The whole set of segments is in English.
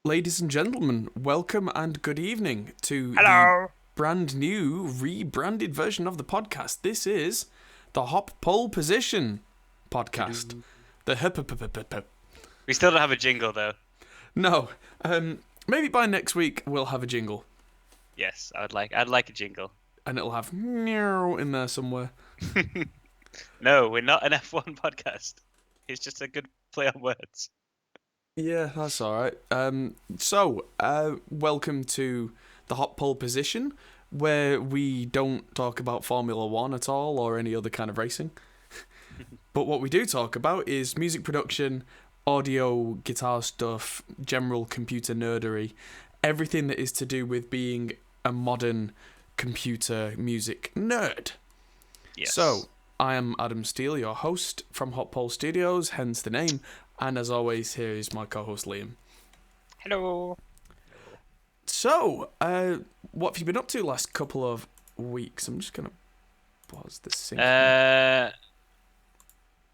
Ladies and gentlemen, welcome and good evening to the Hello. brand new, rebranded version of the podcast. This is the Hop Pole Position podcast. The hip. We still don't have a jingle though. No, maybe by next week we'll have a jingle, Yes, I'd like a jingle. and it'll have meow in there somewhere. No, we're not an F1 podcast. It's just a good play on words. Yeah, that's all right. Welcome to the Hot Pole Position, where we don't talk about Formula One at all or any other kind of racing. But what we do talk about is music production, audio, guitar stuff, general computer nerdery, everything that is to do with being a modern computer music nerd. Yes. So, I am Adam Steele, your host from Hot Pole Studios, hence the name. And as always, here is my co-host Liam. Hello. So, what have you been up to last couple of weeks? I'm just going to pause the sync.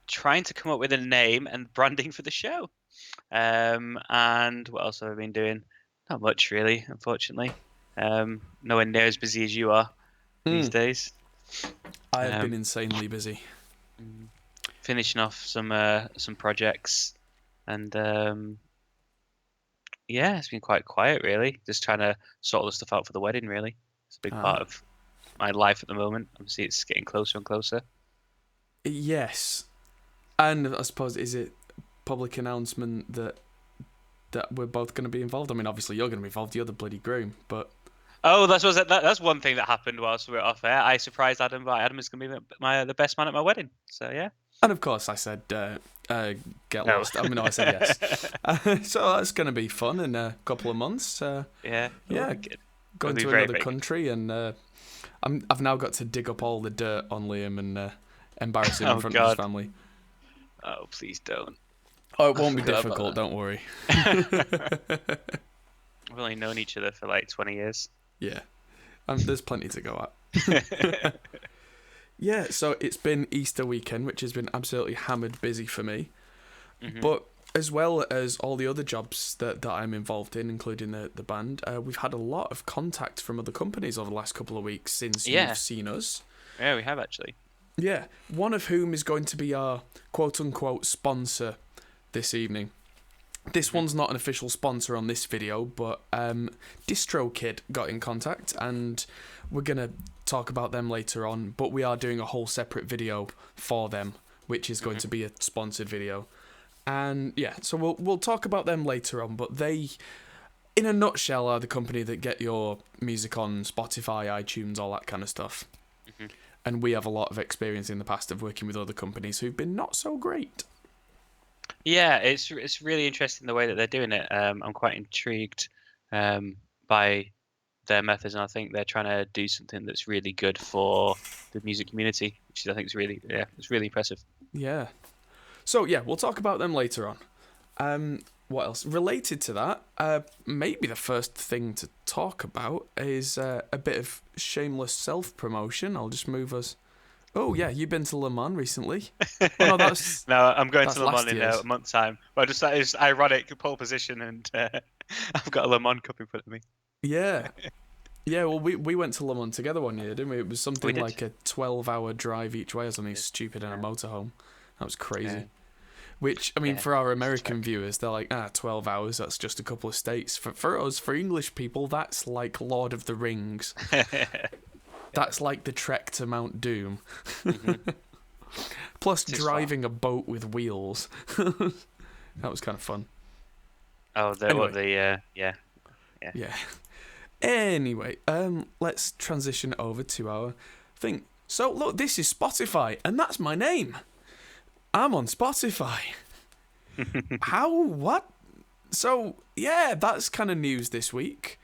Trying to come up with a name and branding for the show. And what else have I been doing? Not much really, unfortunately. Nowhere near as busy as you are these days. I have been insanely busy. Finishing off some projects, and it's been quite quiet really. Just trying to sort all the stuff out for the wedding. Really, it's a big part of my life at the moment. Obviously, it's getting closer and closer. Yes, and I suppose is it public announcement that we're both going to be involved? I mean, obviously you're going to be involved. You're the bloody groom, but. Oh, that's one thing that happened whilst we were off air. I surprised Adam by Adam is going to be the best man at my wedding. So yeah. And of course, I said get lost. I mean, no, I said yes. So that's going to be fun in a couple of months. Yeah. Going to another country, and I've now got to dig up all the dirt on Liam and embarrass him in front of his family. Oh, please don't. Oh, it won't be difficult. Don't worry. We've only known each other for like 20 years. Yeah, there's plenty to go at. Yeah, so it's been Easter weekend, which has been absolutely hammered busy for me. Mm-hmm. But as well as all the other jobs that I'm involved in, including the band, we've had a lot of contact from other companies over the last couple of weeks since you've seen us. Yeah, we have actually. Yeah, one of whom is going to be our quote-unquote sponsor this evening. This one's not an official sponsor on this video, but DistroKid got in contact, and we're going to talk about them later on, but we are doing a whole separate video for them, which is going to be a sponsored video. And yeah, so we'll talk about them later on, but they, in a nutshell, are the company that get your music on Spotify, iTunes, all that kind of stuff. Mm-hmm. And we have a lot of experience in the past of working with other companies who've been not so great. Yeah, it's really interesting the way that they're doing it. I'm quite intrigued by their methods, and I think they're trying to do something that's really good for the music community, which I think is it's really impressive. Yeah. So yeah, we'll talk about them later on. What else related to that? Maybe the first thing to talk about is a bit of shameless self-promotion. I'll just move us. Oh yeah, you've been to Le Mans recently. Oh, no, no, I'm going to Le Mans in a month's time. Well, just that is ironic pole position, and I've got a Le Mans cup in front of me. Yeah. Yeah, well, we went to Le Mans together one year, didn't we? It was something like a 12-hour drive each way or something stupid in a motorhome. That was crazy. Yeah. Which, I mean, for our American viewers, they're like, 12 hours, that's just a couple of states. For us, for English people, that's like Lord of the Rings. That's like the trek to Mount Doom. Mm-hmm. Plus driving a boat with wheels. That was kind of fun. Oh, yeah. Anyway, let's transition over to our thing. So, look, this is Spotify, and that's my name. I'm on Spotify. How? What? So, yeah, that's kind of news this week.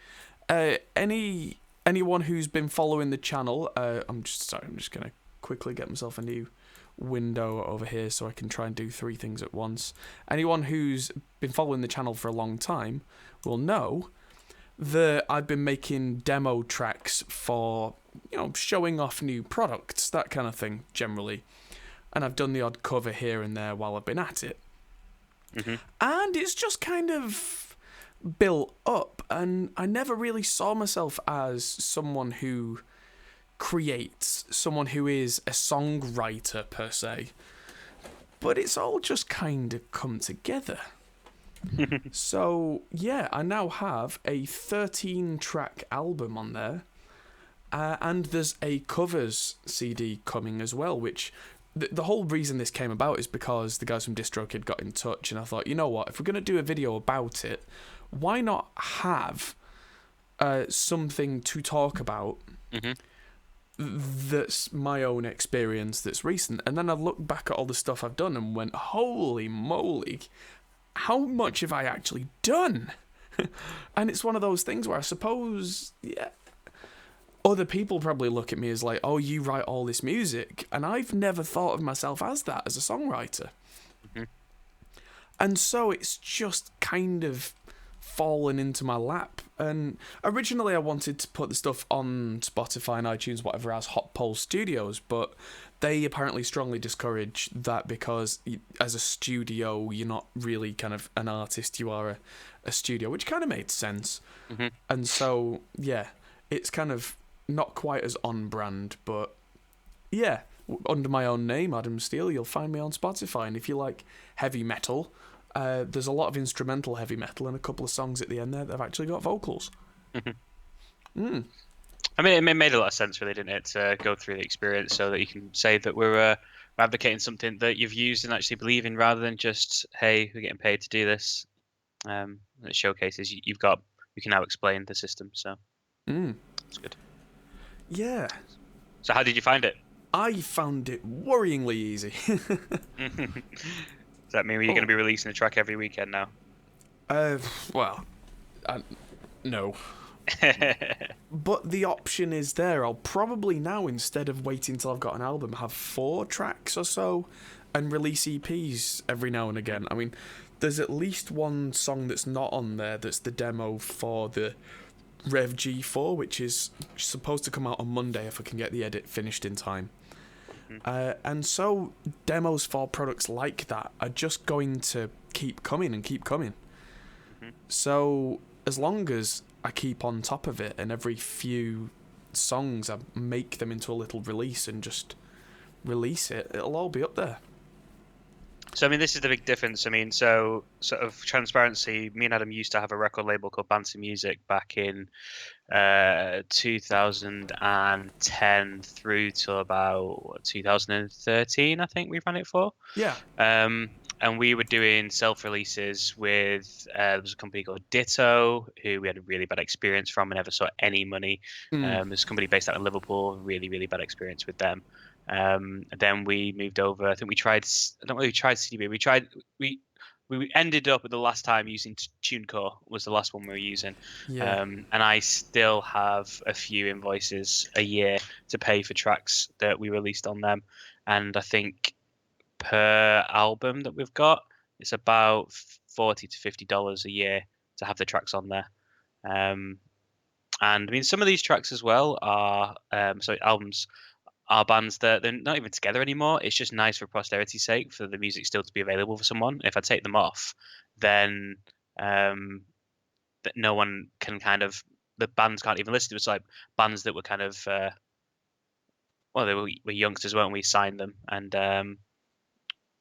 Anyone who's been following the channel, I'm just going to quickly get myself a new window over here so I can try and do 3 things at once. Anyone who's been following the channel for a long time will know that I've been making demo tracks for, showing off new products, that kind of thing, generally. And I've done the odd cover here and there while I've been at it. Mm-hmm. And it's just kind of built up, and I never really saw myself as someone who creates, someone who is a songwriter per se. But it's all just kind of come together. So, yeah, I now have a 13-track album on there. And there's a covers CD coming as well, which the whole reason this came about is because the guys from DistroKid got in touch, and I thought, you know what, if we're going to do a video about it, why not have something to talk about that's my own experience that's recent. And then I looked back at all the stuff I've done and went, holy moly, how much have I actually done? And it's one of those things where I suppose, yeah, other people probably look at me as like, oh, you write all this music, and I've never thought of myself as that, as a songwriter. And so it's just kind of fallen into my lap. And originally I wanted to put the stuff on Spotify and iTunes, whatever, as Hot Pole Studios, but they apparently strongly discourage that because as a studio, you're not really kind of an artist, you are a studio, which kind of made sense. And so, yeah, it's kind of not quite as on brand, but yeah, under my own name, Adam Steele, you'll find me on Spotify. And if you like heavy metal, there's a lot of instrumental heavy metal and a couple of songs at the end there that have actually got vocals. I mean, it made a lot of sense, really, didn't it, to go through the experience so that you can say that we're advocating something that you've used and actually believe in, rather than just, hey, we're getting paid to do this. It showcases you can now explain the system, so it's good. Yeah. So how did you find it? I found it worryingly easy. Does that mean you're going to be releasing a track every weekend now? Well, no. But the option is there. I'll probably now, instead of waiting till I've got an album, have 4 tracks or so and release EPs every now and again. I mean, there's at least one song that's not on there that's the demo for the Rev G4, which is supposed to come out on Monday if I can get the edit finished in time. And so demos for products like that are just going to keep coming and keep coming. So as long as I keep on top of it, and every few songs I make them into a little release and just release it, it'll all be up there. So, I mean, this is the big difference. I mean, so sort of transparency, me and Adam used to have a record label called Bantam Music back in 2010 through to about 2013, I think we ran it for. Yeah. And we were doing self-releases with, there was a company called Ditto, who we had a really bad experience from and never saw any money. There's a company based out of Liverpool, really, really bad experience with them. Then we moved over. I think we tried. I don't know if we tried CDB. We ended up with the last time using TuneCore was the last one we were using. Yeah. And I still have a few invoices a year to pay for tracks that we released on them. And I think per album that we've got, it's about $40 to $50 a year to have the tracks on there. And I mean, some of these tracks as well are albums. Are bands that they're not even together anymore. It's just nice for posterity's sake for the music still to be available for someone. If I take them off, then that no one can the bands can't even listen to it. It's like bands that were kind of they were youngsters, weren't we? Signed them, and the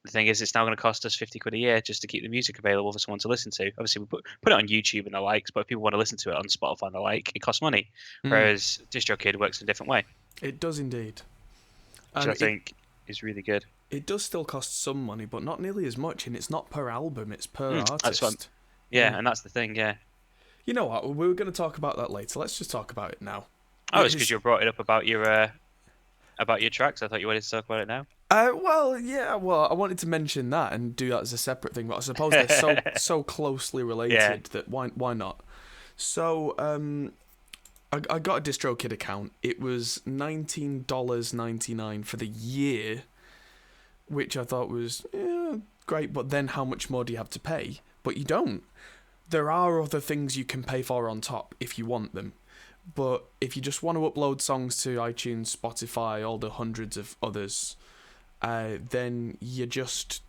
thing is, it's now going to cost us £50 a year just to keep the music available for someone to listen to. Obviously, we put it on YouTube and the likes, but if people want to listen to it on Spotify and the like, it costs money. Whereas DistroKid works in a different way. It does indeed. Which I think is really good. It does still cost some money, but not nearly as much, and it's not per album, it's per artist. And that's the thing, yeah. You know what, we were going to talk about that later. Let's just talk about it now. Oh, it's because you brought it up about your tracks. I thought you wanted to talk about it now. I wanted to mention that and do that as a separate thing, but I suppose they're so closely related that why not? So, I got a DistroKid account. It was $19.99 for the year, which I thought was great, but then how much more do you have to pay? But you don't. There are other things you can pay for on top if you want them. But if you just want to upload songs to iTunes, Spotify, all the hundreds of others, then you just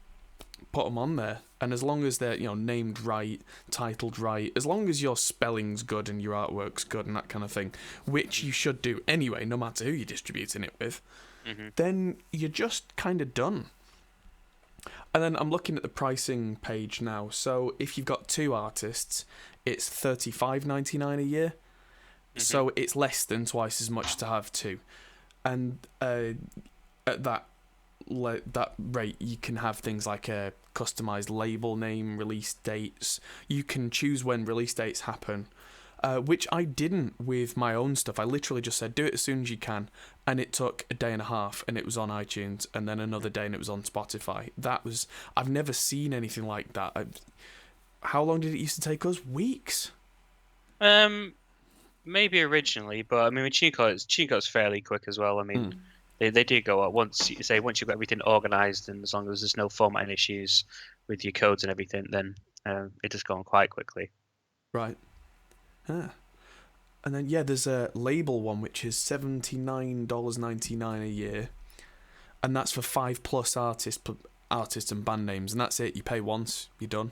put them on there. And as long as they're, named right, titled right, as long as your spelling's good and your artwork's good and that kind of thing, which you should do anyway, no matter who you're distributing it with, then you're just kind of done. And then I'm looking at the pricing page now. So if you've got 2 artists, it's $35.99 a year. So it's less than twice as much to have 2. And at that rate, you can have things like a customized label name, release dates. You can choose when release dates happen, which I didn't with my own stuff. I literally just said, do it as soon as you can. And it took a day and a half, and it was on iTunes, and then another day, and it was on Spotify. I've never seen anything like that. How long did it used to take us? Weeks? Maybe originally, but I mean, with cheat code's fairly quick as well. I mean, they do go up once you've got everything organized, and as long as there's no formatting issues with your codes and everything, then it does go on quite quickly. Right. Huh. And then, there's a label one, which is $79.99 a year. And that's for 5+ artists and band names. And that's it. You pay once, you're done.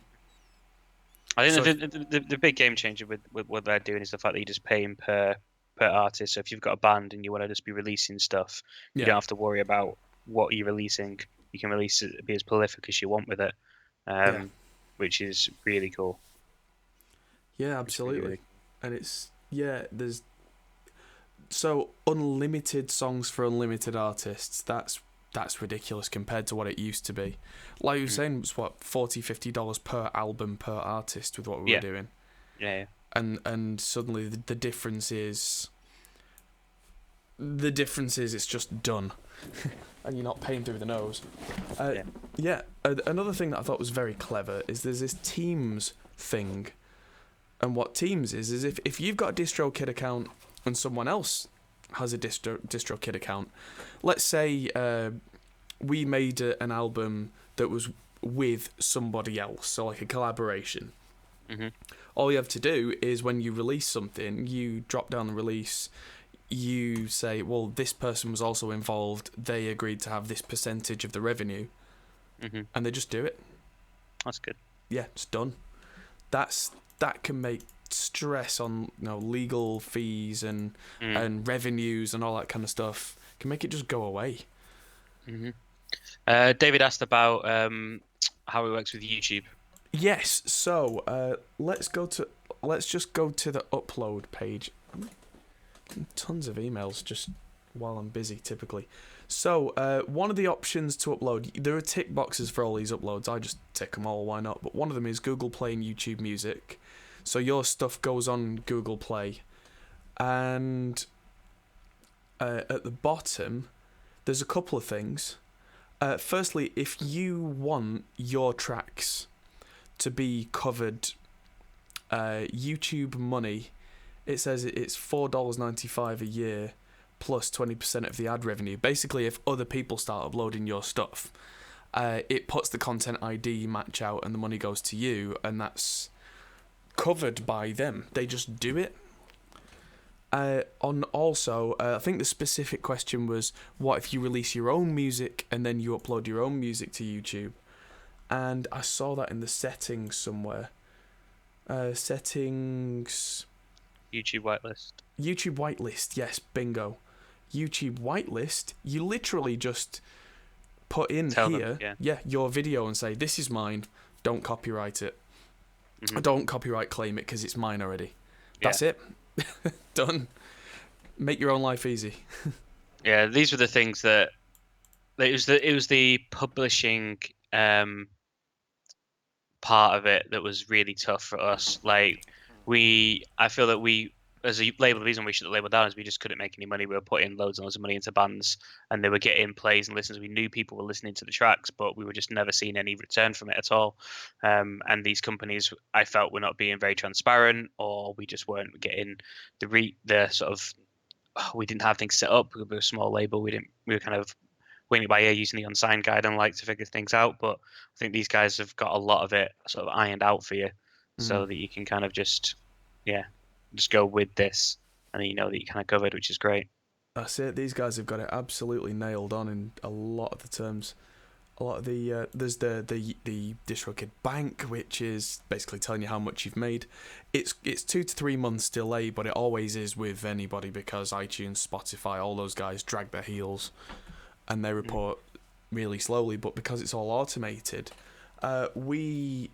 I think the big game changer with what they're doing is the fact that you're just paying per artist. So if you've got a band and you want to just be releasing stuff, you don't have to worry about what you're releasing. You can release it, be as prolific as you want with it, which is really cool. Yeah, absolutely. And there's so unlimited songs for unlimited artists. That's ridiculous compared to what it used to be. Like you were saying, it's what, $40-$50 per album per artist with what we were doing. Yeah. And suddenly the difference is it's just done. And you're not paying through the nose. Another thing that I thought was very clever is there's this Teams thing. And what Teams is if you've got a DistroKid account and someone else has a DistroKid account, let's say we made an album that was with somebody else, so like a collaboration. All you have to do is when you release something, you drop down the release, you say, well, this person was also involved, they agreed to have this percentage of the revenue, and they just do it. That's good. Yeah, it's done. That can make stress on legal fees and revenues and all that kind of stuff. Can make it just go away. David asked about how it works with YouTube. Yes. So let's just go to the upload page. Tons of emails just while I'm busy, typically. So one of the options to upload, there are tick boxes for all these uploads. I just tick them all, why not? But one of them is Google Play and YouTube Music. So your stuff goes on Google Play. And at the bottom, there's a couple of things. Firstly, if you want your tracks to be covered, YouTube money, it says it's $4.95 a year plus 20% of the ad revenue. Basically, if other people start uploading your stuff, it puts the content ID match out and the money goes to you, and that's covered by them. They just do it. I think the specific question was, what if you release your own music and then you upload your own music to YouTube? And I saw that in the settings somewhere. Settings... YouTube whitelist. YouTube whitelist, yes, bingo. YouTube whitelist, you literally just put in your video and say, this is mine, don't copyright it. Don't copyright claim it because it's mine already. That's it. Done. Make your own life easy. Yeah, these were the things that it was the publishing part of it that was really tough for us. Like I feel that we, as a label, the reason we should have labeled down is we just couldn't make any money. We were putting loads and loads of money into bands, and they were getting plays and listens. We knew people were listening to the tracks, but we were just never seeing any return from it at all. And these companies, I felt, were not being very transparent, or we just weren't getting the sort of. We didn't have things set up. We were a small label. We were kind of winging it by ear, using the unsigned guide and like to figure things out. But I think these guys have got a lot of it sort of ironed out for you, so that you can kind of just go with this, and you know that you kind of covered, which is great. That's it. These guys have got it absolutely nailed on in a lot of the terms. A lot of the there's the DistroKid Bank, which is basically telling you how much you've made. It's 2 to 3 months delay, but it always is with anybody because iTunes, Spotify, all those guys drag their heels, and they report really slowly. But because it's all automated, we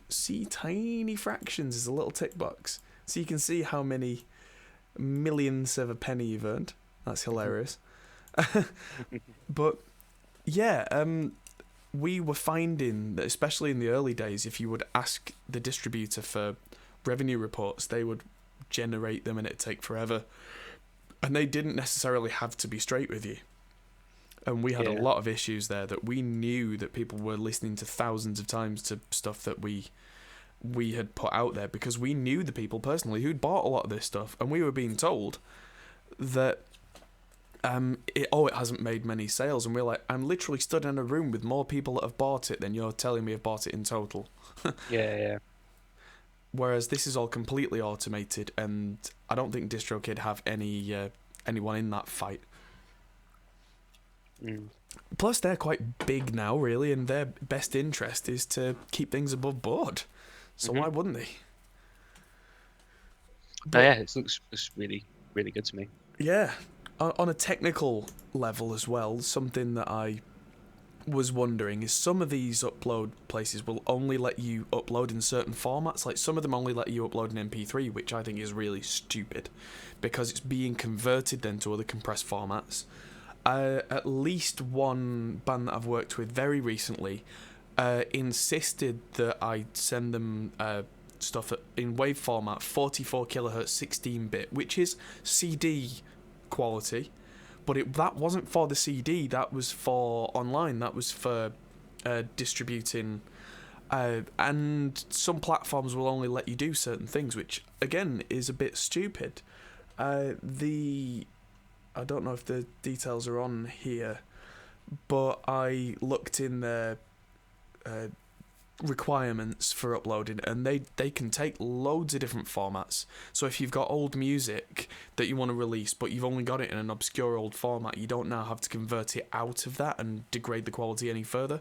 see tiny fractions is a little tick box, so you can see how many millionths of a penny you've earned. That's hilarious. But yeah, we were finding that, especially in the early days, if you would ask the distributor for revenue reports, they would generate them and it'd take forever. And they didn't necessarily have to be straight with you. And we had a lot of issues there that we knew that people were listening to thousands of times to stuff that we had put out there, because we knew the people personally who'd bought a lot of this stuff, and we were being told that it hasn't made many sales, and we're like, I'm literally stood in a room with more people that have bought it than you're telling me have bought it in total. Yeah. Whereas this is all completely automated, and I don't think DistroKid have anyone in that fight. Plus, they're quite big now, really, and their best interest is to keep things above board. So why wouldn't they? But it looks really, really good to me. Yeah. On a technical level as well, something that I was wondering is some of these upload places will only let you upload in certain formats. Like, some of them only let you upload an MP3, which I think is really stupid, because it's being converted then to other compressed formats. At least one band that I've worked with very recently insisted that I send them stuff in WAV format, 44 kilohertz 16-bit, which is CD quality, but that wasn't for the CD, that was for online, that was for distributing, and some platforms will only let you do certain things, which again is a bit stupid. I don't know if the details are on here, but I looked in their requirements for uploading, and they can take loads of different formats. So if you've got old music that you want to release, but you've only got it in an obscure old format, you don't now have to convert it out of that and degrade the quality any further.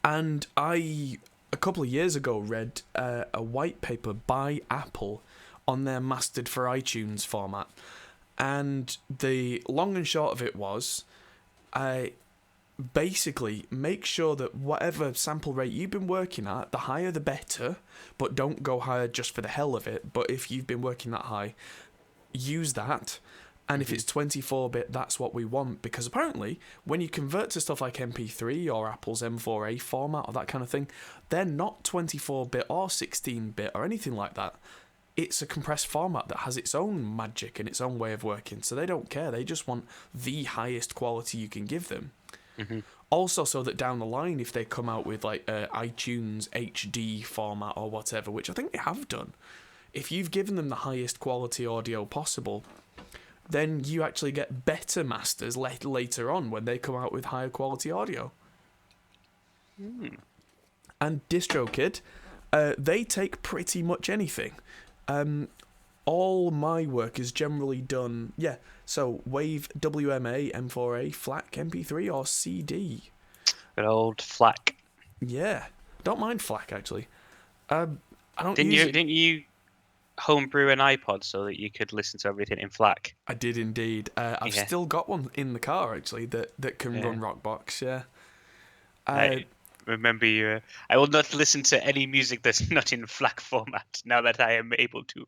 And I, a couple of years ago, read a white paper by Apple on their mastered for iTunes format, and the long and short of it was, basically make sure that whatever sample rate you've been working at, the higher the better, but don't go higher just for the hell of it. But if you've been working that high, use that. And if it's 24-bit, that's what we want, because apparently when you convert to stuff like MP3 or Apple's M4A format or that kind of thing, they're not 24-bit or 16-bit or anything like that. It's a compressed format that has its own magic and its own way of working, so they don't care. They just want the highest quality you can give them. Also, so that down the line, if they come out with like iTunes HD format or whatever, which I think they have done, if you've given them the highest quality audio possible, then you actually get better masters later on when they come out with higher quality audio. And DistroKid, they take pretty much anything. All my work is generally done, so WAV, WMA, M4A, FLAC, MP3, or CD. Good old FLAC. Yeah, don't mind FLAC actually. I don't. Didn't you homebrew an iPod so that you could listen to everything in FLAC? I did indeed. I've still got one in the car actually that can run Rockbox. Yeah. I remember you. I will not listen to any music that's not in FLAC format now that I am able to.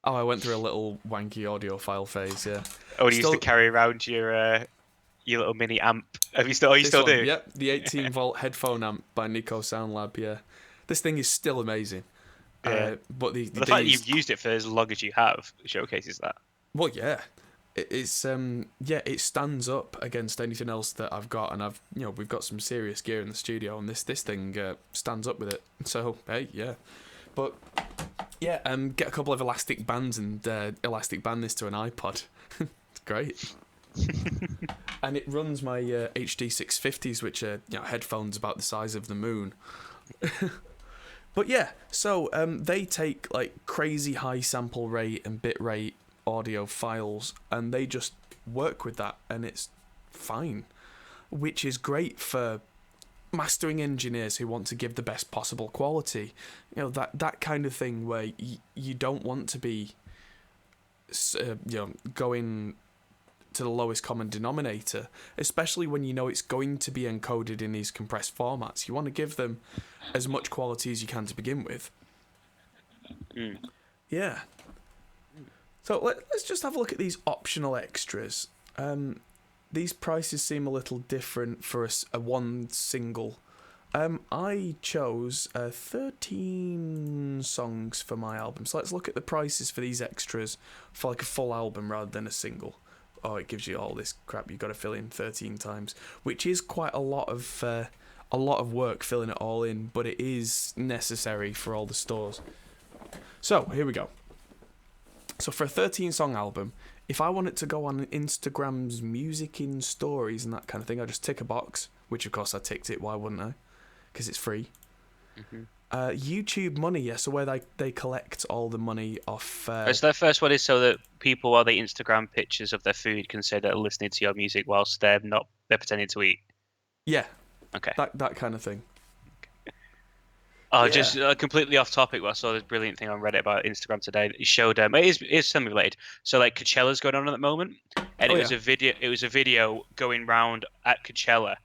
Oh, I went through a little wanky audiophile phase, yeah. Oh, you used to carry around your little mini amp. You still do? Yep, the 18-volt headphone amp by Nico Soundlab, yeah. This thing is still amazing. Yeah. But the fact that you've used it for as long as you have showcases that. Well, yeah. It stands up against anything else that I've got, and we've got some serious gear in the studio, and this thing stands up with it. So, hey, yeah. But yeah, get a couple of elastic bands and elastic band this to an iPod. It's great. And it runs my HD 650s, which are headphones about the size of the moon. But yeah, so they take like crazy high sample rate and bit rate audio files, and they just work with that, and it's fine. which is great for mastering engineers who want to give the best possible quality. You know, that kind of thing where you don't want to be going to the lowest common denominator, especially when you know it's going to be encoded in these compressed formats. You want to give them as much quality as you can to begin with. Yeah. So let's just have a look at these optional extras. These prices seem a little different for a one single. I chose 13 songs for my album. So let's look at the prices for these extras for like a full album rather than a single. Oh, it gives you all this crap you've got to fill in 13 times, which is quite a lot of work filling it all in, but it is necessary for all the stores. So here we go. So for a 13-song album, if I want it to go on Instagram's music in stories and that kind of thing, I just tick a box, which of course I ticked it. Why wouldn't I? Because it's free. YouTube Money, so where they collect all the money off. So their first one is so that people, while they Instagram pictures of their food, can say they're listening to your music whilst they're pretending to eat. Yeah. Okay. That kind of thing. Oh, yeah. Just completely off topic. I saw this brilliant thing on Reddit about Instagram today. It showed it is something related. So like Coachella's going on at the moment, and it was a video. It was a video going round at Coachella,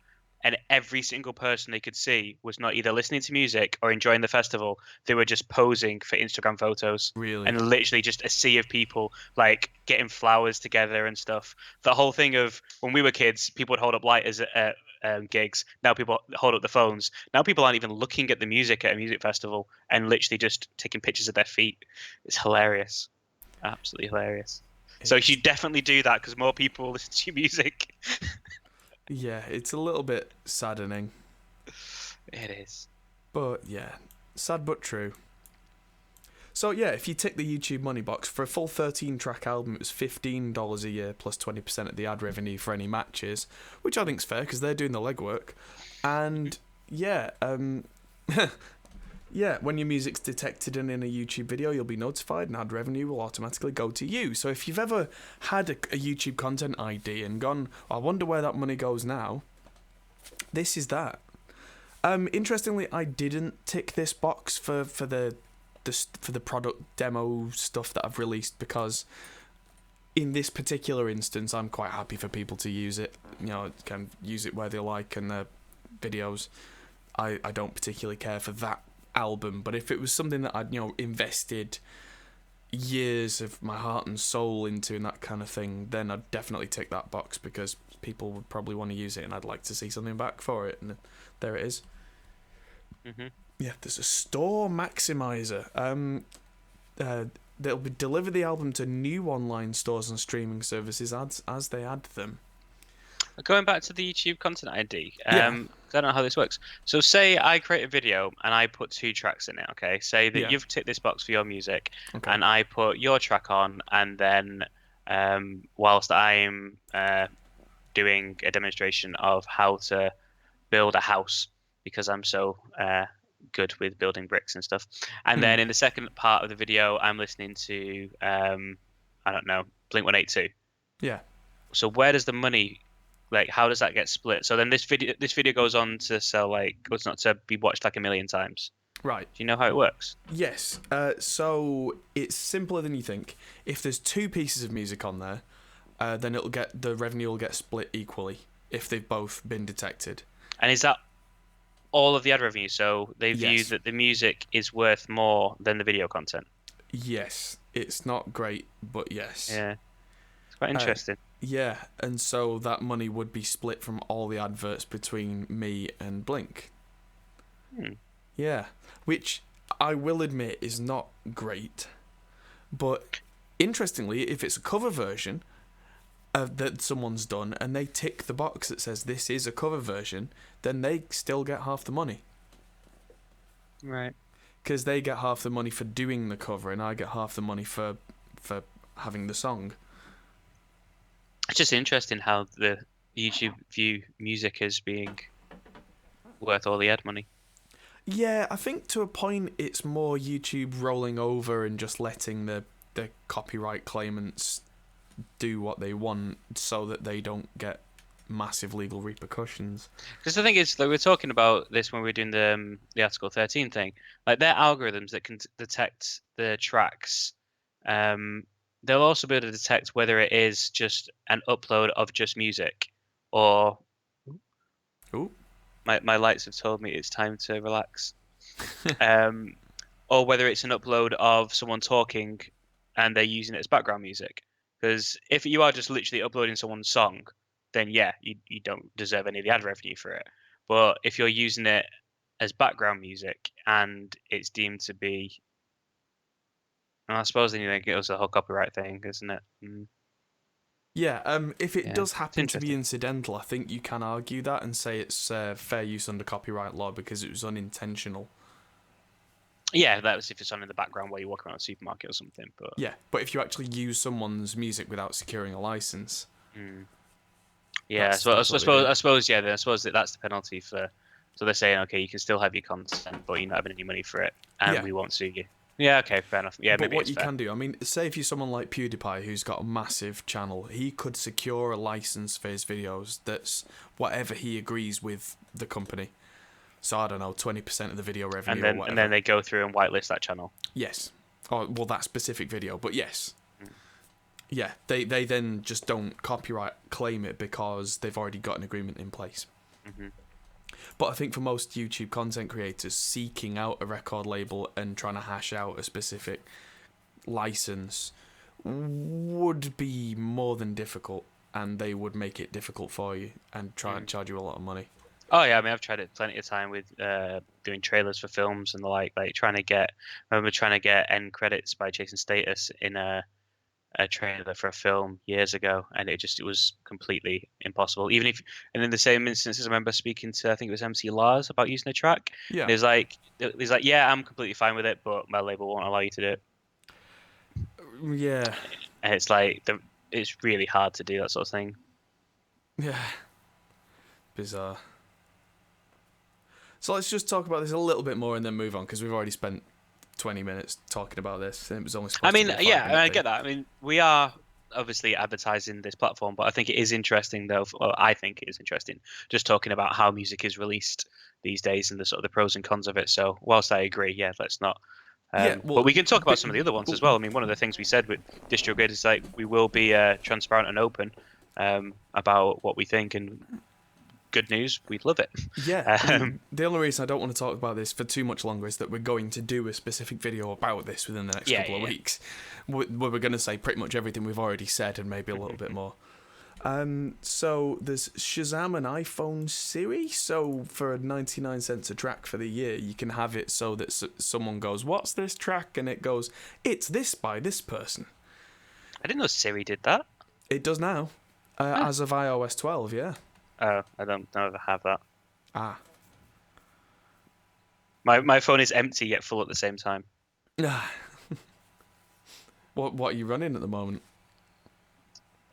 and every single person they could see was not either listening to music or enjoying the festival. They were just posing for Instagram photos. Really? And literally just a sea of people like getting flowers together and stuff. The whole thing of when we were kids, people would hold up lighters at gigs. Now people hold up the phones. Now people aren't even looking at the music at a music festival and literally just taking pictures of their feet. It's hilarious. Absolutely hilarious. So you should definitely do that because more people listen to your music. Yeah, it's a little bit saddening. It is. But yeah, sad but true. So yeah, if you tick the YouTube Money box, for a full 13-track album, it was $15 a year plus 20% of the ad revenue for any matches, which I think's fair because they're doing the legwork. And yeah, yeah, when your music's detected in a YouTube video, you'll be notified and ad revenue will automatically go to you. So if you've ever had a YouTube content ID and gone, I wonder where that money goes now, this is that. Interestingly, I didn't tick this box for the product demo stuff that I've released because in this particular instance, I'm quite happy for people to use it. You know, can use it where they like and their videos. I don't particularly care for that album, but if it was something that I'd invested years of my heart and soul into and that kind of thing, then I'd definitely tick that box because people would probably want to use it and I'd like to see something back for it. And there it is. Yeah, there's a store maximizer. They'll deliver the album to new online stores and streaming services as they add them. Going back to the YouTube content ID, Yeah. I don't know how this works. So say I create a video and I put 2 tracks in it, okay? Say that you've ticked this box for your music, Okay. and I put your track on, and then whilst I'm doing a demonstration of how to build a house, because I'm so good with building bricks and stuff. And then in the second part of the video, I'm listening to, I don't know, Blink-182. Yeah. So where does the money... Like, how does that get split? So then this video goes on to sell, like, goes not to be watched like 1 million times. Right. Do you know how it works? Yes. So it's simpler than you think. If there's 2 pieces of music on there, then the revenue will get split equally if they've both been detected. And is that all of the ad revenue? So they view that the music is worth more than the video content? Yes. It's not great, but yes. Yeah. It's quite interesting. Yeah, and so that money would be split from all the adverts between me and Blink. Yeah, which I will admit is not great. But interestingly, if it's a cover version that someone's done and they tick the box that says this is a cover version, then they still get half the money. Right. Because they get half the money for doing the cover and I get half the money for having the song. It's just interesting how the YouTube view music as being worth all the ad money. Yeah, I think to a point it's more YouTube rolling over and just letting the copyright claimants do what they want so that they don't get massive legal repercussions. Because the thing is, like, we were talking about this when we were doing the Article 13 thing. Like, their algorithms that can detect the tracks, um, they'll also be able to detect whether it is just an upload of just music, or Ooh. my lights have told me it's time to relax. Um, or whether it's an upload of someone talking and they're using it as background music. Because if you are just literally uploading someone's song, then yeah, you don't deserve any of the ad revenue for it. But if you're using it as background music and it's deemed to be, well, I suppose then it goes the whole copyright thing, isn't it? Yeah, if it Yeah, does it's happen to be interesting. incidental, I think you can argue that and say it's fair use under copyright law because it was unintentional. Yeah, that was if it's on in the background while you walk around a supermarket or something. But Yeah, but if you actually use someone's music without securing a license, mm, yeah, that's so that's what they do. I suppose yeah, then I suppose that's the penalty for. So they're saying, okay, you can still have your content, but you're not having any money for it, and Yeah, we won't sue you. Yeah, okay, fair enough. Yeah, but maybe what it's you fair. can do, I mean, say if you're someone like PewDiePie who's got a massive channel, he could secure a license for his videos that's whatever he agrees with the company. So I don't know, 20% of the video revenue or And then whatever. they go through and whitelist that channel. Yes. Or, well, that specific video, but yes. Mm. Yeah, they then just don't copyright claim it because they've already got an agreement in place. Hmm. But I think for most YouTube content creators, seeking out a record label and trying to hash out a specific license would be more than difficult, and they would make it difficult for you and try and charge you a lot of money. Oh yeah, I mean I've tried it plenty of time with doing trailers for films and the like trying to get. I remember trying to get end credits by Jason Status in a trailer for a film years ago, and it was completely impossible. Even if, and in the same instances, I remember speaking to, I think it was MC Lars about using a track, Yeah, and he's like, yeah, I'm completely fine with it, but my label won't allow you to do it. yeah, And it's like it's really hard to do that sort of thing. yeah. Bizarre. So let's just talk about this a little bit more and then move on because we've already spent 20 minutes talking about this and it was only I supposed to mean, be a yeah, 5 minute I thing. get that. I mean, we are obviously advertising this platform, but I think it is interesting, though. Well, I think it is interesting just talking about how music is released these days and the sort of the pros and cons of it. So, whilst I agree, yeah, let's not. Yeah, But well, we can talk about some of the other ones as well. I mean, one of the things we said with DistroKid is like we will be transparent and open about what we think, and good news, we'd love it. yeah. I Um, mean, the only reason I don't want to talk about this for too much longer is that we're going to do a specific video about this within the next yeah, couple of yeah, weeks. Where we're going to say pretty much everything we've already said and maybe a little bit more. So there's Shazam and iPhone Siri. So for 99 cents a track for the year, you can have it so that someone goes, "What's this track?" and it goes, "It's this by this person." I didn't know Siri did that. It does now, Huh. as of iOS 12. Yeah. Oh, I don't know if I have that. Ah. My phone is empty yet full at the same time. What are you running at the moment?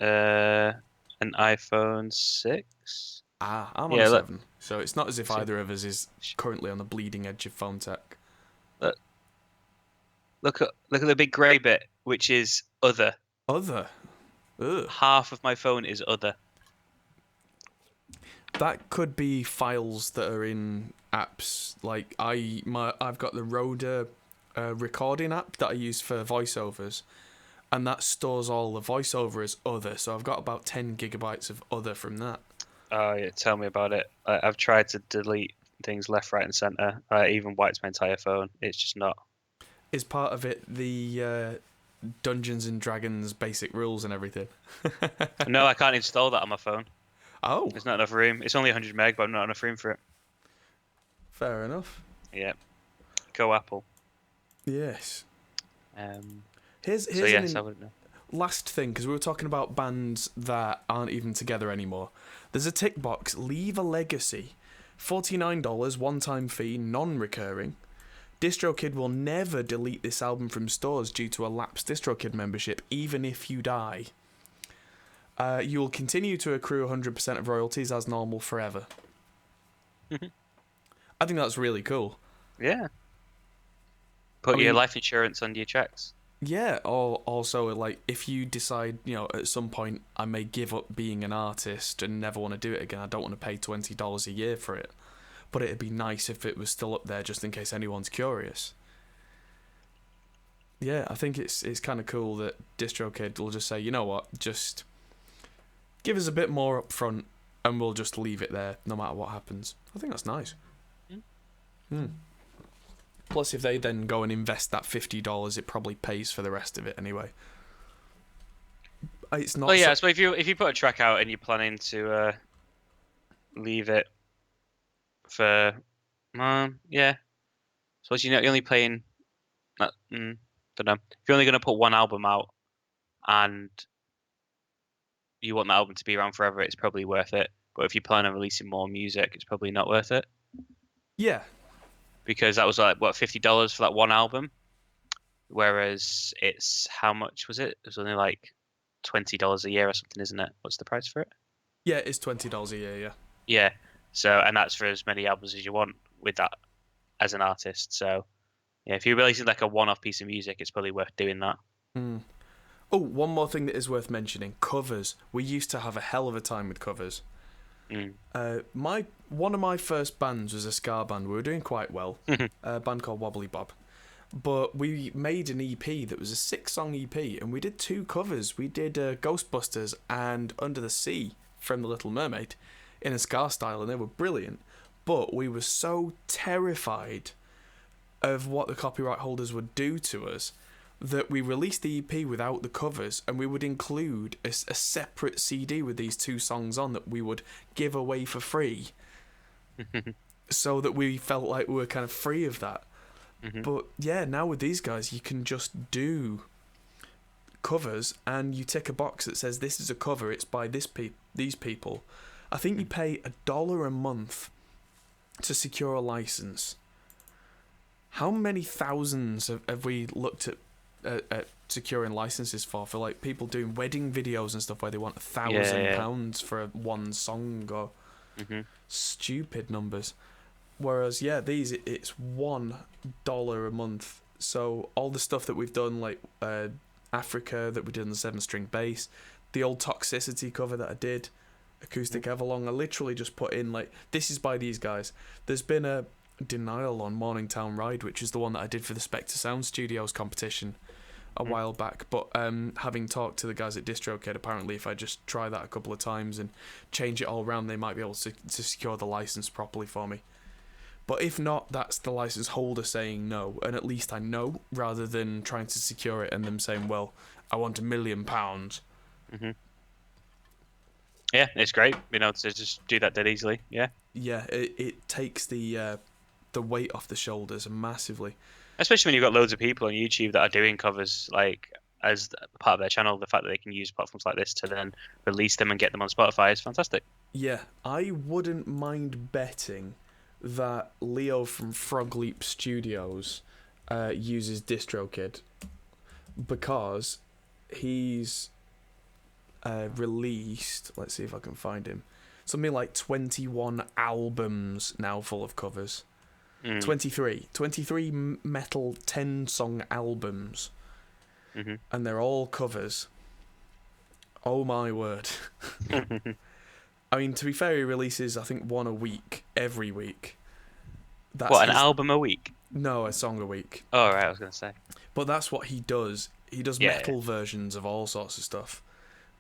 Uh, an iPhone 6. Ah, I'm on a Yeah, 7. So it's not as if see- either of us is currently on the bleeding edge of phone tech. look, look at the big grey bit, which is other. Other. Ugh. Half of my phone is other. That could be files that are in apps. Like I've got the Roder recording app that I use for voiceovers, and that stores all the voiceover as other. So I've got about 10 gigabytes of other from that. Oh yeah, tell me about it. I've tried to delete things left, right, and center. I even wiped my entire phone. It's just not. Is part of it the Dungeons and Dragons basic rules and everything? No, I can't install that on my phone. Oh, There's not enough room. It's only 100 meg, but not enough room for it. fair enough. Yeah, go Apple. Yes. Um, Here's so yes, I wouldn't know. last thing, because we were talking about bands that aren't even together anymore. There's a tick box, leave a legacy. $49, one-time fee, non-recurring. DistroKid will never delete this album from stores due to a lapsed DistroKid membership, even if you die. You will continue to accrue 100% of royalties as normal forever. I think that's really cool. Yeah. Put I your mean, life insurance on your checks. Yeah, or also, like, if you decide, at some point I may give up being an artist and never want to do it again, I don't want to pay $20 a year for it. But it'd be nice if it was still up there just in case anyone's curious. Yeah, I think it's kind of cool that DistroKid will just say, you know what, just give us a bit more up front and we'll just leave it there no matter what happens. I think that's nice. Hmm. Plus, if they then go and invest that $50, it probably pays for the rest of it anyway. It's not. Oh yeah, so if you put a track out and you're planning to leave it for, yeah, so you're only playing. Don't know. If you're only going to put one album out and you want the album to be around forever, it's probably worth it. But if you plan on releasing more music, it's probably not worth it. Yeah. Because that was like what, $50 for that one album, whereas it's how much was it? It was only like $20 a year or something, isn't it? What's the price for it? Yeah, it's $20 a year. Yeah. Yeah. So, and that's for as many albums as you want with that as an artist. So, yeah, if you're releasing like a one-off piece of music, it's probably worth doing that. Mm. Oh, one more thing that is worth mentioning: covers. We used to have a hell of a time with covers. One of my first bands was a ska band. We were doing quite well. A band called Wobbly Bob. But we made an EP that was a 6-song EP, and we did 2 covers. We did Ghostbusters and Under the Sea from The Little Mermaid in a ska style, and they were brilliant. But we were so terrified of what the copyright holders would do to us that we released the EP without the covers, and we would include a separate CD with these 2 songs on that we would give away for free so that we felt like we were kind of free of that. But yeah, now with these guys, you can just do covers and you tick a box that says this is a cover, it's by these people. I think you pay $1 a month to secure a license. How many thousands have we looked at securing licenses for like people doing wedding videos and stuff where they want £1,000 for one song or stupid numbers? Whereas these it's $1 a month. So all the stuff that we've done, like Africa that we did on the 7-string bass, the old Toxicity cover that I did, Acoustic Everlong, I literally just put in like, this is by these guys. There's been a Denial on Morningtown Ride, which is the one that I did for the Spectre Sound Studios competition a while back. But having talked to the guys at DistroKid, apparently if I just try that a couple of times and change it all around, they might be able to secure the license properly for me. But if not, that's the license holder saying no, and at least I know, rather than trying to secure it and them saying, well, I want £1 million. Yeah, it's great, to just do that dead easily. Yeah. Yeah, it takes the weight off the shoulders massively. Especially when you've got loads of people on YouTube that are doing covers, like, as part of their channel. The fact that they can use platforms like this to then release them and get them on Spotify is fantastic. Yeah, I wouldn't mind betting that Leo from Frog Leap Studios uses DistroKid because he's released, let's see if I can find him, something like 21 albums now full of covers. 23 metal 10-song albums, and they're all covers. Oh my word. I mean, to be fair, he releases, I think, one a week, every week. That's an album a week? No, a song a week. Oh, right, I was going to say. But that's what he does. He does metal versions of all sorts of stuff.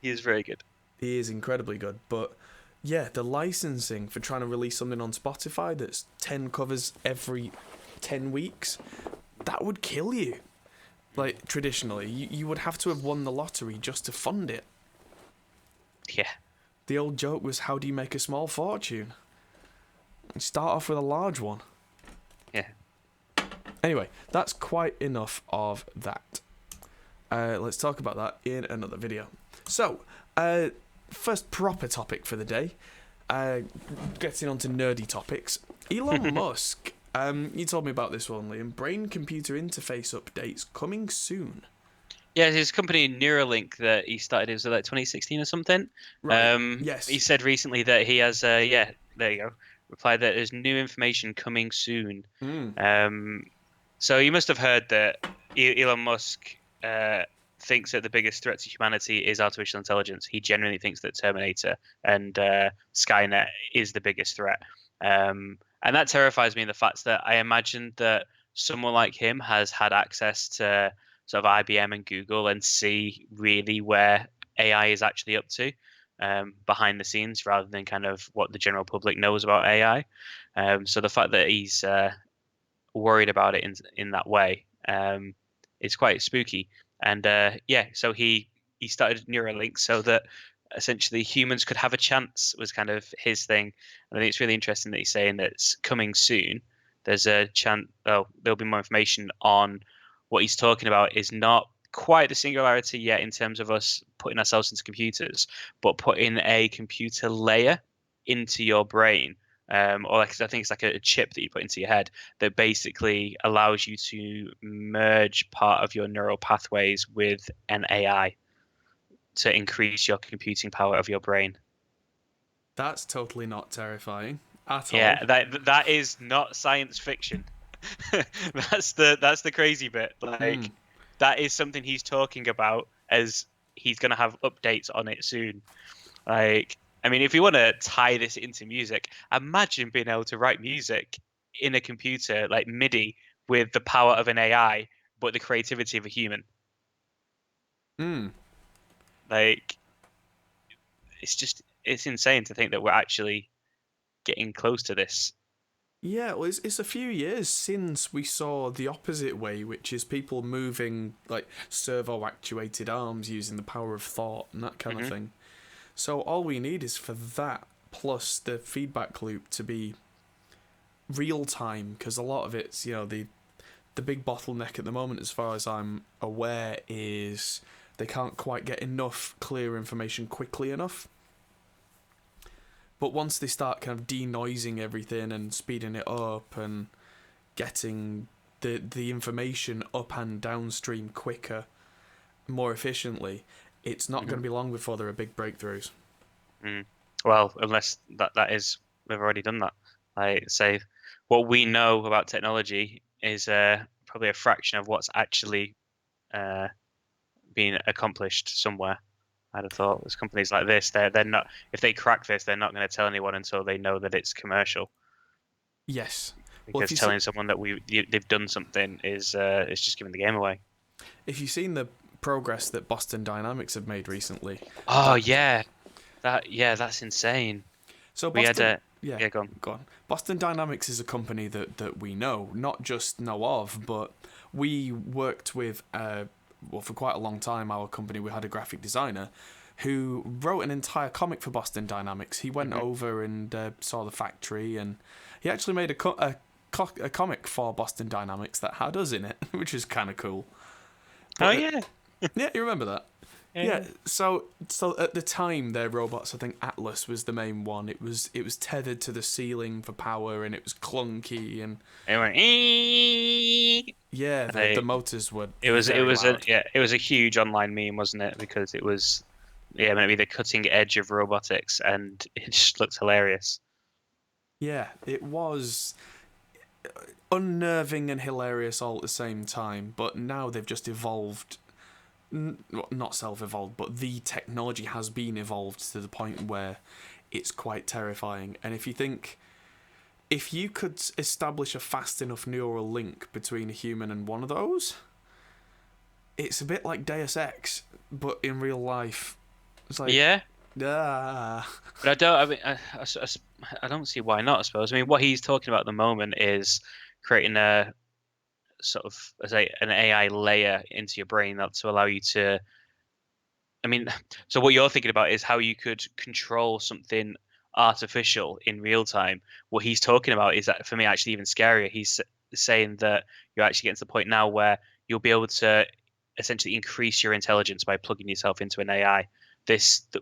He is very good. He is incredibly good. But, yeah, the licensing for trying to release something on Spotify that's 10 covers every 10 weeks, that would kill you. Like, traditionally, you would have to have won the lottery just to fund it. Yeah. The old joke was, how do you make a small fortune? You start off with a large one. Yeah. Anyway, that's quite enough of that. Let's talk about that in another video. So, first proper topic for the day. Getting on to nerdy topics. Elon Musk. You told me about this one, Liam. Brain-computer interface updates coming soon. Yeah, his company Neuralink that he started, it was like 2016 or something. Right. Yes. He said recently that he has, there you go, replied that there's new information coming soon. So you must have heard that Elon Musk thinks that the biggest threat to humanity is artificial intelligence. He genuinely thinks that Terminator and Skynet is the biggest threat. And that terrifies me in the fact that I imagine that someone like him has had access to sort of IBM and Google and see really where AI is actually up to behind the scenes rather than kind of what the general public knows about AI. So the fact that he's worried about it in that way is quite spooky. And yeah, so he started Neuralink so that essentially humans could have a chance was kind of his thing. And I think it's really interesting that he's saying that it's coming soon. There's a chance. Oh, there'll be more information on what he's talking about. Is not quite the singularity yet in terms of us putting ourselves into computers, but putting a computer layer into your brain or like I think it's like a chip that you put into your head that basically allows you to merge part of your neural pathways with an AI to increase your computing power of your brain. That's totally not terrifying at all. Yeah, that is not science fiction. That's the crazy bit. Hmm. Like that is something he's talking about as he's gonna have updates on it soon. Like, I mean, if you want to tie this into music, imagine being able to write music in a computer like MIDI with the power of an AI, but the creativity of a human. Hmm. Like, it's insane to think that we're actually getting close to this. Yeah, well, it's a few years since we saw the opposite way, which is people moving like servo actuated arms using the power of thought and that kind of Hmm. thing. So all we need is for that plus the feedback loop to be real time, because a lot of it's, the big bottleneck at the moment, as far as I'm aware, is they can't quite get enough clear information quickly enough. But once they start kind of denoising everything and speeding it up and getting the information up and downstream quicker, more efficiently, it's not going Hmm. to be long before there are big breakthroughs. Mm. Well, unless that is we've already done that. I say what we know about technology is probably a fraction of what's actually uh, being accomplished somewhere. I'd have thought with companies like this, they're not if they crack this, they're not going to tell anyone until they know that it's commercial. Yes. Well, Because telling someone that they've done something is just giving the game away. if you've seen the progress that Boston Dynamics have made recently, Oh that yeah, that's insane. so We had Boston, a yeah, yeah, go on. go on. Boston Dynamics is a company that we know, not just know of, but we worked with. Well, for quite a long time, our company, we had a graphic designer who wrote an entire comic for Boston Dynamics. He went Hmm. over and saw the factory, and he actually made a comic for Boston Dynamics that had us in it, which is kind of cool. Oh But yeah, yeah, you remember that? yeah. Yeah. So at the time, their robots, I think Atlas was the main one. It was tethered to the ceiling for power, and it was clunky, and It went. "Eeeeee." yeah, the Like, motors were it very was a loud. yeah, it was a huge online meme, wasn't it? Because it was yeah, meant to be the cutting edge of robotics, and it just looked hilarious. Yeah, it was unnerving and hilarious all at the same time. But now they've just evolved. Not self-evolved, but the technology has been evolved to the point where it's quite terrifying. And if you could establish a fast enough neural link between a human and one of those, it's a bit like Deus Ex, but in real life. It's like, Yeah, ah. but I don't. I mean, I don't see why not. I suppose. I mean, what he's talking about at the moment is creating a sort of as an AI layer into your brain that to allow you to. I mean, so what you're thinking about is how you could control something artificial in real time. What he's talking about is that for me actually even scarier. He's saying that you're actually getting to the point now where you'll be able to essentially increase your intelligence by plugging yourself into an AI.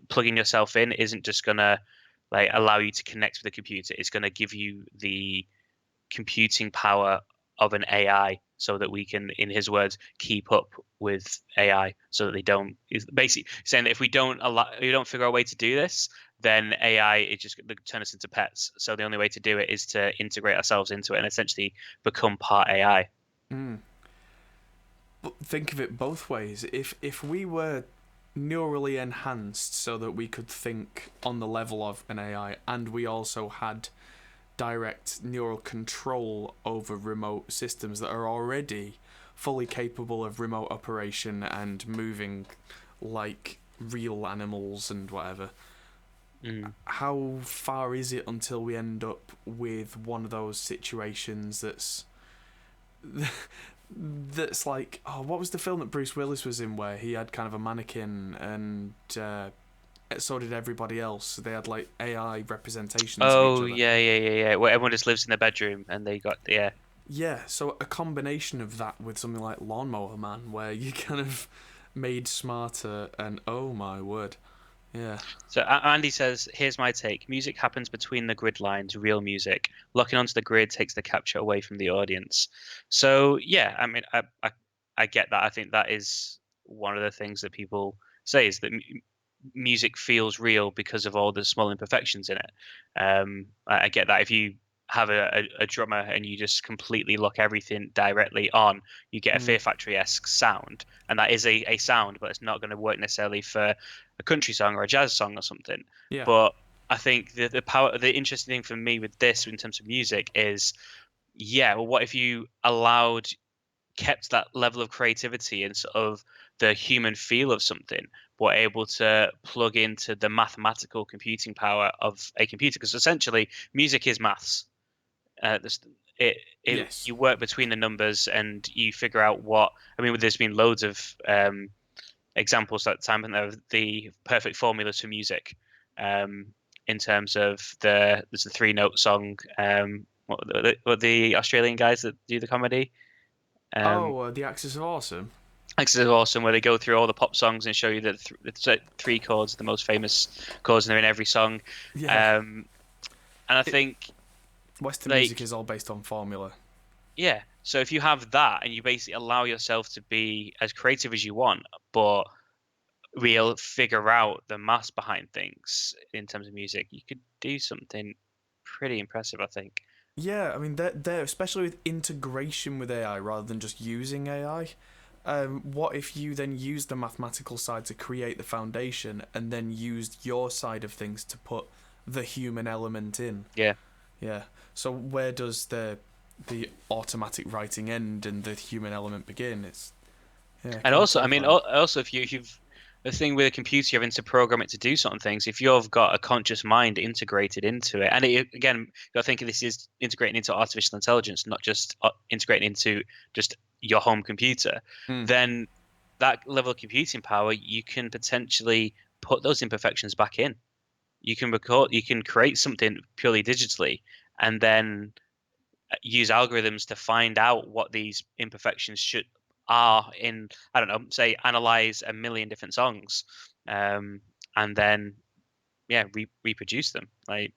Plugging yourself in isn't just gonna like allow you to connect with the computer. It's gonna give you the computing power of an AI so that we can, in his words, keep up with AI so that they don't is basically saying that if we don't figure out a way to do this, then AI is just going to turn us into pets. So the only way to do it is to integrate ourselves into it and essentially become part AI. Mm. But think of it both ways. If we were neurally enhanced so that we could think on the level of an AI, and we also had direct neural control over remote systems that are already fully capable of remote operation and moving like real animals and whatever. How far is it until we end up with one of those situations that's like, oh, what was the film that Bruce Willis was in where he had kind of a mannequin and so did everybody else. They had like AI representations of each Oh other. yeah. Where everyone just lives in their bedroom and they got Yeah, so a combination of that with something like Lawnmower Man, where you kind of made smarter and oh my word. Yeah. So Andy says, "Here's my take. Music happens between the grid lines, real music. Locking onto the grid takes the capture away from the audience." So yeah, I mean, I get that. I think that is one of the things that people say is that music feels real because of all the small imperfections in it. I get that. If you have a drummer and you just completely lock everything directly on, you get a Fear Factory-esque sound, and that is a sound, but it's not going to work necessarily for a country song or a jazz song or something. Yeah. But I think the interesting thing for me with this in terms of music is, yeah, well, what if you kept that level of creativity and sort of the human feel of something, but able to plug into the mathematical computing power of a computer? Because essentially, music is maths. Yes. You work between the numbers and you figure out what. I mean, there's been loads of examples at the time of the perfect formulas for music. In terms of there's a three-note song. What the Australian guys that do the comedy? The Axis of Awesome. Axis is awesome, where they go through all the pop songs and show you that the three chords, the most famous chords, and they're in every song. Yeah. And I think, Western music like, is all based on formula. yeah. So if you have that and you basically allow yourself to be as creative as you want, but we'll figure out the mass behind things in terms of music, you could do something pretty impressive, I think. Yeah, I mean, they're especially with integration with AI rather than just using AI. What if you then used the mathematical side to create the foundation and then used your side of things to put the human element in? Yeah. Yeah. So where does the automatic writing end and the human element begin? It's And kind of also, I mean, terrifying. also if you've the thing with a computer, you're having to program it to do certain things. If you've got a conscious mind integrated into it, and again, you got to think of this is integrating into artificial intelligence, not just integrating into just your home computer, Mm. then that level of computing power, you can potentially put those imperfections back in. You can create something purely digitally, and then use algorithms to find out what these imperfections should are in, I don't know, say analyze a million different songs, and then yeah, reproduce them. Like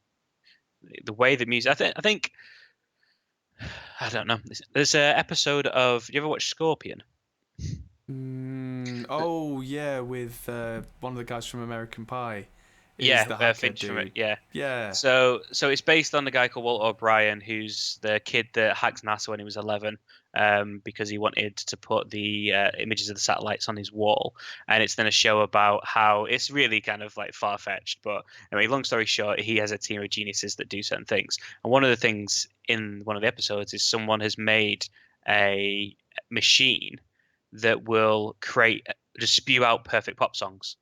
the way the music, I think I don't know. There's an episode of. You ever watch Scorpion? Oh yeah, with one of the guys from American Pie is Yeah, the hacker Finch from it. dude. Yeah. Yeah. So it's based on the guy called Walter O'Brien, who's the kid that hacked NASA when he was 11, because he wanted to put the images of the satellites on his wall. And it's then a show about how it's really kind of like far-fetched, but anyway, long story short, he has a team of geniuses that do certain things. And one of the things in one of the episodes is someone has made a machine that will create just spew out perfect pop songs.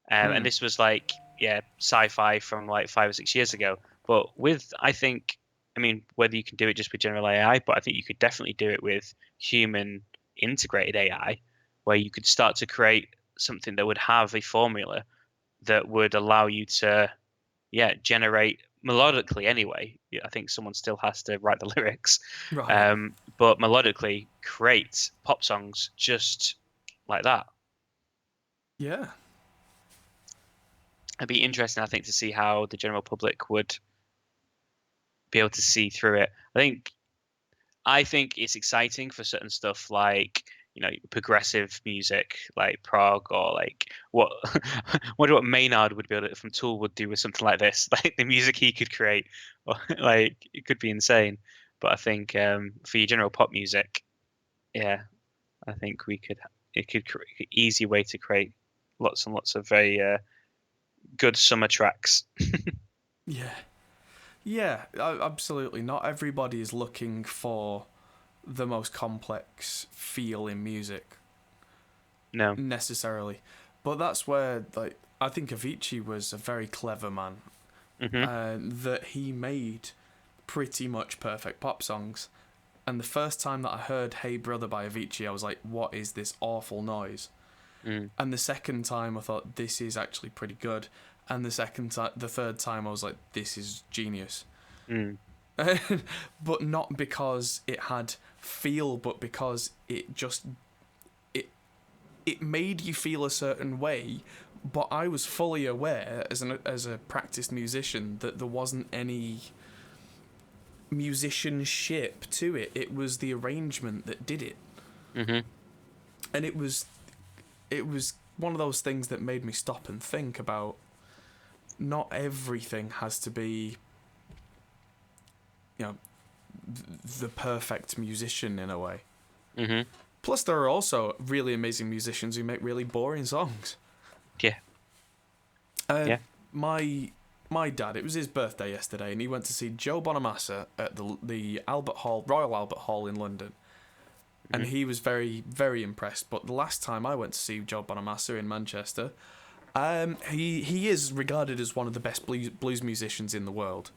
And Hmm. this was like, yeah, sci-fi from like 5 or 6 years ago. But with, I think, I mean, whether you can do it just with general AI, but I think you could definitely do it with human integrated AI, where you could start to create something that would have a formula that would allow you to, yeah, generate melodically anyway. Yeah, I think someone still has to write the lyrics, Right. but melodically create pop songs just like that. Yeah. It'd be interesting, I think, to see how the general public would be able to see through it. I think it's exciting for certain stuff like progressive music like prog or like what wonder what Maynard would be able to, from Tool would do with something like this. Like the music he could create, or, like it could be insane. But I think for your general pop music, yeah, I think it could easy way to create lots and lots of very good summer tracks. Yeah. Yeah, absolutely. Not everybody is looking for the most complex feel in music No. necessarily, but that's where like I think Avicii was a very clever man. Mhm. That he made pretty much perfect pop songs. And the first time that I heard "Hey Brother" by Avicii, I was like, "What is this awful noise?" Mm. And the second time, I thought, "This is actually pretty good." And the third time, I was like, "This is genius." Mm. But not because it had feel, but because it it made you feel a certain way. But I was fully aware as a practiced musician that there wasn't any musicianship to it. It was the arrangement that did it, Mhm. and it was one of those things that made me stop and think about. Not everything has to be, you know, the perfect musician in a way. Mhm. Plus, there are also really amazing musicians who make really boring songs. Yeah. Uh, Yeah. my dad, it was his birthday yesterday, and he went to see Joe Bonamassa at the Albert Hall, Royal Albert Hall in London, and Mhm. he was very, very impressed. But the last time I went to see Joe Bonamassa in Manchester, he is regarded as one of the best blues musicians in the world.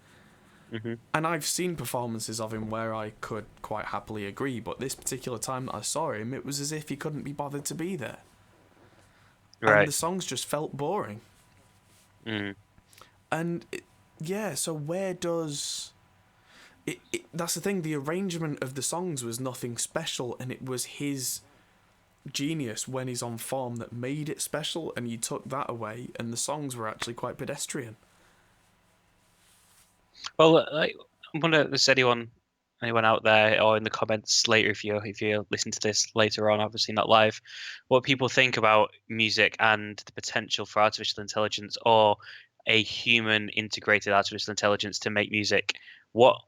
Mhm. And I've seen performances of him where I could quite happily agree, but this particular time that I saw him, it was as if he couldn't be bothered to be there. And Right. the songs just felt boring. Mm. And yeah, so where does that's the thing, the arrangement of the songs was nothing special, and it was his genius when he's on form that made it special, and you took that away and the songs were actually quite pedestrian. Well, I wonder if there's anyone out there or in the comments later if you listen to this later on, obviously not live, what people think about music and the potential for artificial intelligence or a human integrated artificial intelligence to make music. What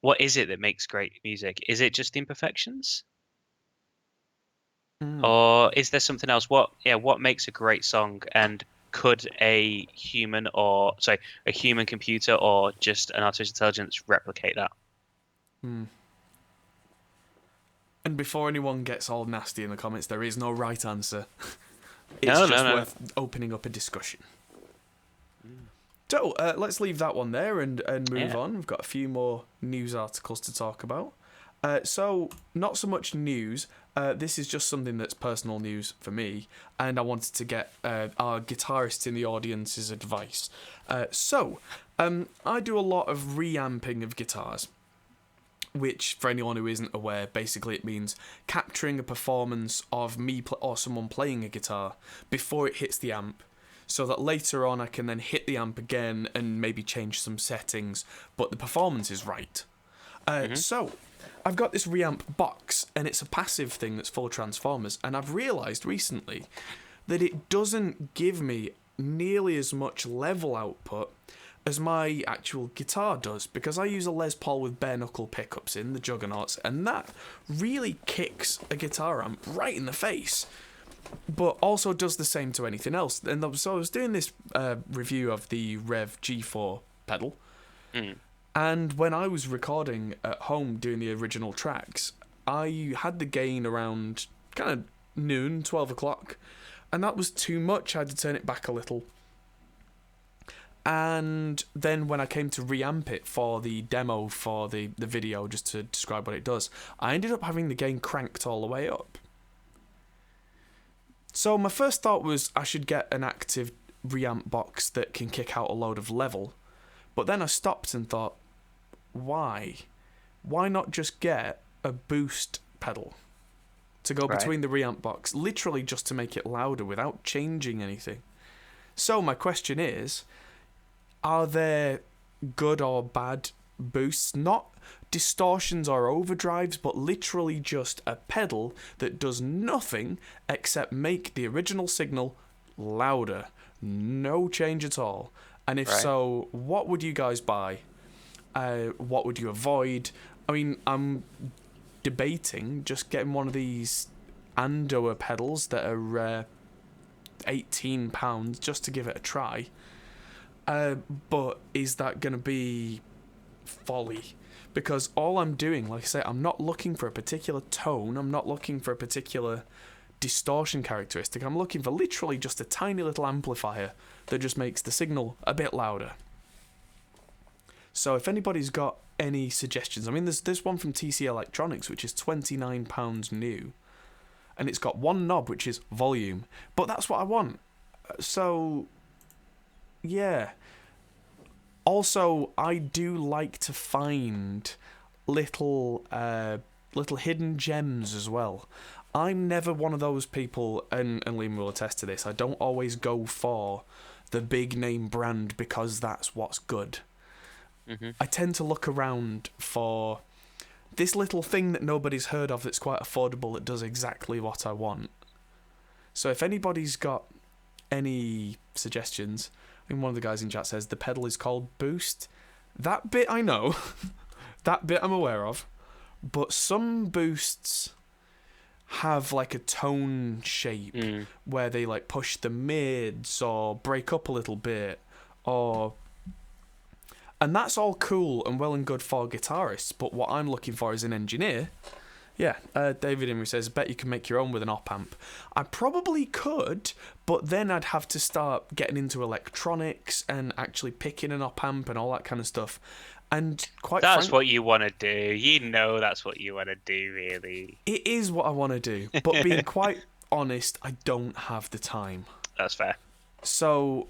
what is it that makes great music? Is it just the imperfections? Mm. Or is there something else? What makes a great song? And could a human computer or just an artificial intelligence replicate that? Mm. And before anyone gets all nasty in the comments, there is no right answer. It's No, no, just no. worth opening up a discussion. Mm. So let's leave that one there and move Yeah. on. We've got a few more news articles to talk about. So, not so much news. This is just something that's personal news for me, and I wanted to get our guitarist in the audience's advice. I do a lot of reamping of guitars, which, for anyone who isn't aware, basically it means capturing a performance of me or someone playing a guitar before it hits the amp, so that later on I can then hit the amp again and maybe change some settings, but the performance is right. Hmm. So, I've got this reamp box, and it's a passive thing that's full of transformers, and I've realised recently that it doesn't give me nearly as much level output as my actual guitar does, because I use a Les Paul with bare knuckle pickups in, the Juggernauts, and that really kicks a guitar amp right in the face, but also does the same to anything else. And so I was doing this review of the Rev G4 pedal, Mm. and when I was recording at home doing the original tracks, I had the gain around kind of noon, 12 o'clock, and that was too much. I had to turn it back a little. And then when I came to reamp it for the demo for the video, just to describe what it does, I ended up having the gain cranked all the way up. So my first thought was I should get an active reamp box that can kick out a load of level. But then I stopped and thought, why? Why not just get a boost pedal to go Right. between the reamp box, literally just to make it louder without changing anything? So my question is, are there good or bad boosts? Not distortions or overdrives, but literally just a pedal that does nothing except make the original signal louder. No change at all. And if Right. so, what would you guys buy? What would you avoid? I mean, I'm debating just getting one of these Andoa pedals that are £18 just to give it a try. But is that going to be folly? Because all I'm doing, like I say, I'm not looking for a particular tone, I'm not looking for a particular distortion characteristic, I'm looking for literally just a tiny little amplifier that just makes the signal a bit louder. So if anybody's got any suggestions, I mean, there's one from TC Electronics which is £29 new, and it's got one knob which is volume, but that's what I want. So yeah. Also, I do like to find little hidden gems as well. I'm never one of those people, and Liam will attest to this, I don't always go for the big name brand because that's what's good. Mm-hmm. I tend to look around for this little thing that nobody's heard of that's quite affordable that does exactly what I want. So if anybody's got any suggestions, I think one of the guys in chat says the pedal is called Boost. That bit I know. That bit I'm aware of. But some boosts have like a tone shape where they like push the mids or break up a little bit, and that's all cool and well and good for guitarists, but what I'm looking for as an engineer, David Imrie says, bet you can make your own with an op-amp. I probably could, but then I'd have to start getting into electronics and actually picking an op-amp and all that kind of stuff. And that's what you want to do. You know that's what you want to do, really. It is what I want to do, but being quite honest, I don't have the time. That's fair. So,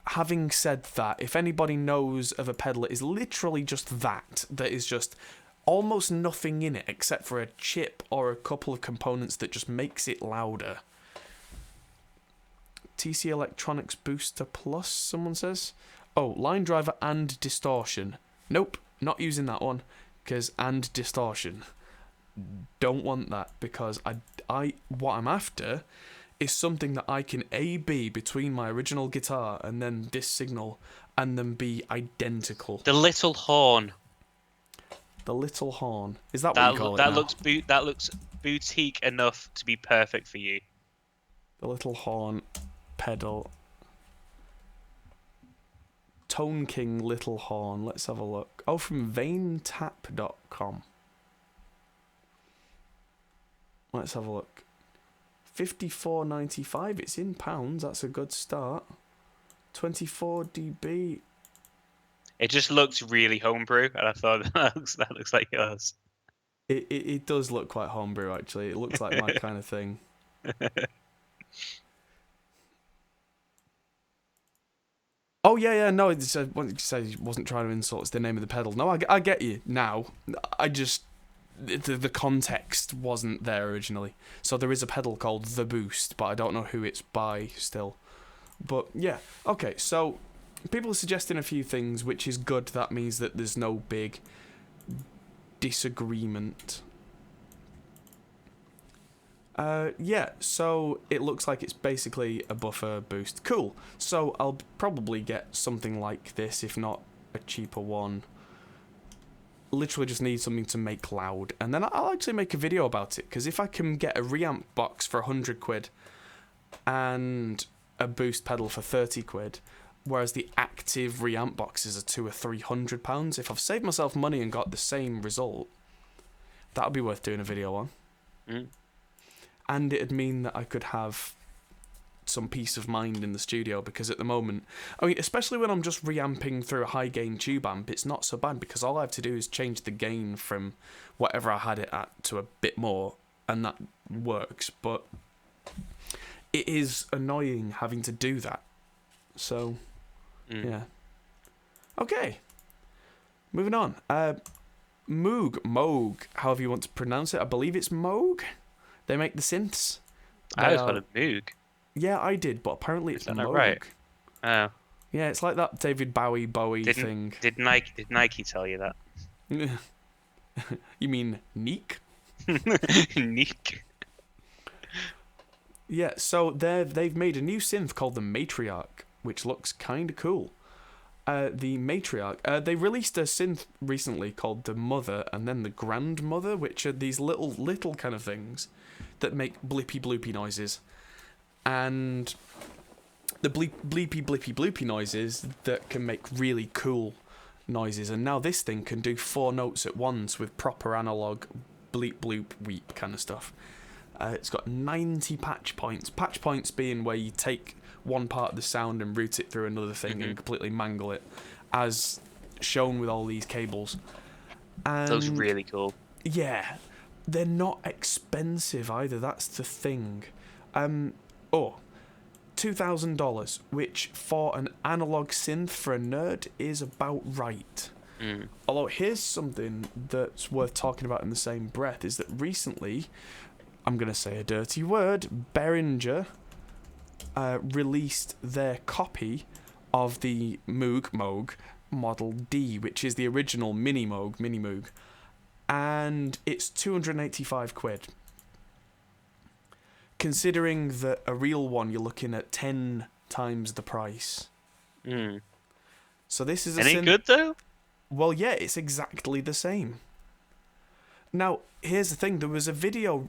having said that, if anybody knows of a pedal that is literally just that is just almost nothing in it except for a chip or a couple of components that just makes it louder. TC Electronics Booster Plus, someone says. Oh, line driver and distortion. Nope, not using that one, because and distortion. Don't want that, because I what I'm after is something that I can A-B between my original guitar and then this signal, and then be identical. The little horn. The little horn. Is that what you call it now? That looks boutique enough to be perfect for you. The little horn pedal. Tone King Little Horn. Let's have a look. Oh, from VaneTap.com. Let's have a look. 54.95. It's in pounds. That's a good start. 24 dB. It just looks really homebrew, and I thought that looks like yours. It does look quite homebrew, actually. It looks like my kind of thing. Oh, yeah, no, it said he wasn't trying to insult. It's the name of the pedal. No, I get you now. I just... The context wasn't there originally. So there is a pedal called The Boost, but I don't know who it's by still. But, yeah. Okay, so people are suggesting a few things, which is good. That means that there's no big disagreement. Yeah, so it looks like it's basically a buffer boost. Cool. So I'll probably get something like this, if not a cheaper one. Literally just need something to make loud. And then I'll actually make a video about it, because if I can get a reamp box for 100 quid and a boost pedal for 30 quid, whereas the active reamp boxes are £200 or £300, if I've saved myself money and got the same result, that'll be worth doing a video on. And it'd mean that I could have some peace of mind in the studio, because at the moment, I mean, especially when I'm just reamping through a high gain tube amp, it's not so bad, because all I have to do is change the gain from whatever I had it at to a bit more, and that works. But it is annoying having to do that. So, yeah. Okay. Moving on. Moog, however you want to pronounce it. I believe it's Moog. They make the synths. I always called it Moog. Yeah, I did, but apparently it's Moog. Right? Oh. Yeah, it's like that David Bowie thing. Did Nike tell you that? You mean Neek? Neek. Yeah, so they've made a new synth called the Matriarch, which looks kind of cool. The Matriarch. They released a synth recently called the Mother and then the Grandmother, which are these little kind of things that make blippy bloopy noises, and the bleepy blippy bloopy noises that can make really cool noises. And now this thing can do 4 notes at once with proper analog bleep bloop weep kind of stuff. It's got 90 patch points. Patch points being where you take one part of the sound and route it through another thing and completely mangle it, as shown with all these cables. And Those really cool. yeah, they're not expensive either. That's the thing. $2,000, which for an analog synth for a nerd is about right. Although here's something that's worth talking about in the same breath, is that recently, I'm going to say a dirty word, Behringer released their copy of the Moog Model D, which is the original Mini Moog, and it's 285 quid. Considering that a real one, you're looking at 10 times the price. So this is Any good though? Well, yeah, it's exactly the same. Now, here's the thing. There was a video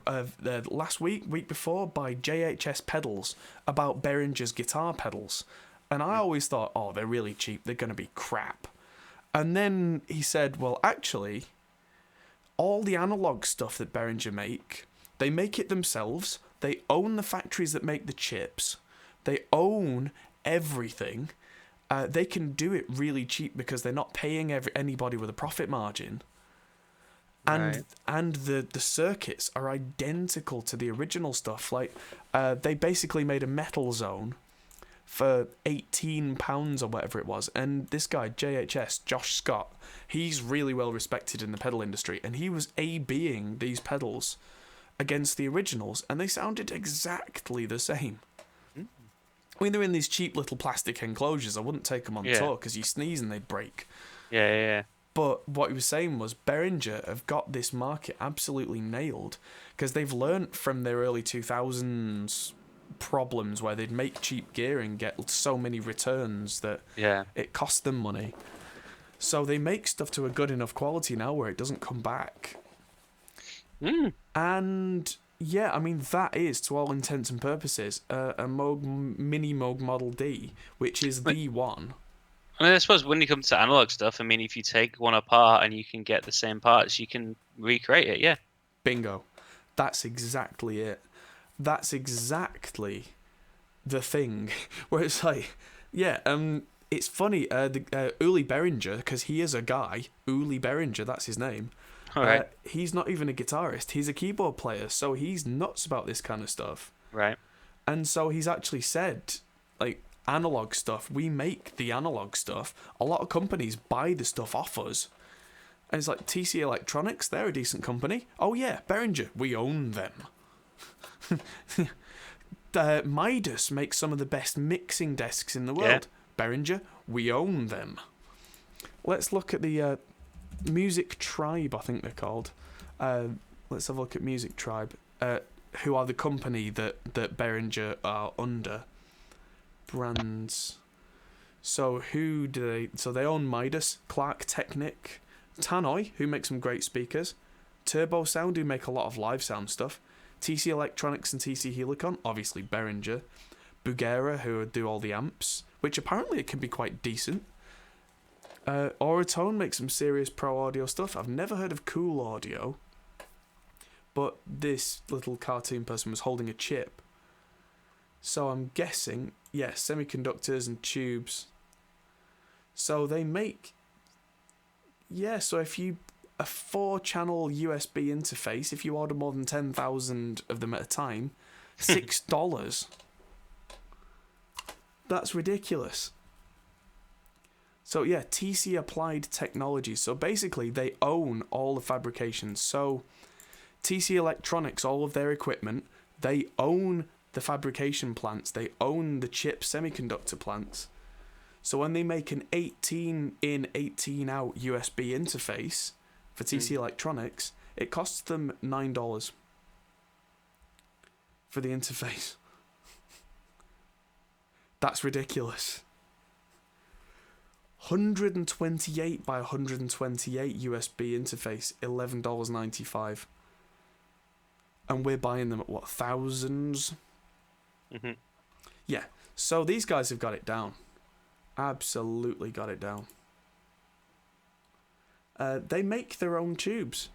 last week before, by JHS Pedals about Behringer's guitar pedals. And I always thought, oh, they're really cheap. They're going to be crap. And then he said, well, actually, all the analog stuff that Behringer make, they make it themselves. They own the factories that make the chips. They own everything. They can do it really cheap because they're not paying anybody with a profit margin. And the circuits are identical to the original stuff. Like, they basically made a metal zone for £18 or whatever it was. And this guy, JHS, Josh Scott, he's really well respected in the pedal industry. And he was A-Bing these pedals against the originals, and they sounded exactly the same. I mean, they're in these cheap little plastic enclosures. I wouldn't take them on tour because you sneeze and they'd break. Yeah. But what he was saying was Behringer have got this market absolutely nailed because they've learnt from their early 2000s problems where they'd make cheap gear and get so many returns that it cost them money. So they make stuff to a good enough quality now where it doesn't come back. And yeah, I mean, that is, to all intents and purposes, a Mini Moog Model D, which is the one. I mean, I suppose when you come to analog stuff, I mean, if you take one apart and you can get the same parts, you can recreate it, yeah. Bingo. That's exactly it. That's exactly the thing. Where it's like, it's funny, Uli Behringer, because he is a guy, Uli Behringer, that's his name. Right. He's not even a guitarist, he's a keyboard player, so he's nuts about this kind of stuff. Right. And so he's actually said, like, analog stuff, we make the analog stuff. A lot of companies buy the stuff off us. And it's like, TC Electronics, they're a decent company. Oh yeah, Behringer, we own them. Midas makes some of the best mixing desks in the world. Behringer, we own them. Let's look at the Music Tribe, I think they're called. Let's have a look at Music Tribe, who are the company that Behringer are under. Brands. So who do they... So they own Midas, Clark Technic, Tannoy, who make some great speakers, Turbo Sound, who make a lot of live sound stuff, TC Electronics and TC Helicon, obviously Behringer, Bugera, who do all the amps, which apparently it can be quite decent. Auratone makes some serious pro audio stuff. I've never heard of Cool Audio, but this little cartoon person was holding a chip. So I'm guessing, semiconductors and tubes. So they make, so if you, a 4-channel USB interface, if you order more than 10,000 of them at a time, $6. That's ridiculous. So yeah, TC Applied Technologies. So basically they own all the fabrications. So TC Electronics, all of their equipment, they own the fabrication plants, they own the chip semiconductor plants. So when they make an 18 in, 18 out USB interface for TC Electronics, it costs them $9 for the interface. That's ridiculous. 128 by 128 USB interface, $11.95. and we're buying them at what, thousands? Mm-hmm. Yeah. So these guys have got it down. Absolutely got it down. They make their own tubes.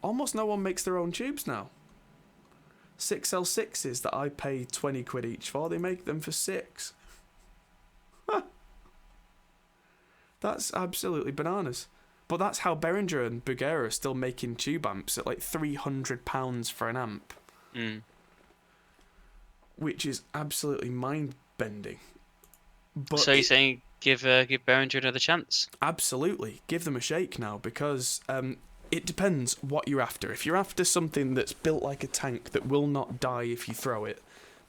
Almost no one makes their own tubes now. 6L6s that I pay 20 quid each for, they make them for 6. That's absolutely bananas. But that's how Behringer and Bugera are still making tube amps at like £300 for an amp. Mm. Which is absolutely mind-bending. But So you're saying give Behringer another chance? Absolutely. Give them a shake now, because it depends what you're after. If you're after something that's built like a tank that will not die if you throw it,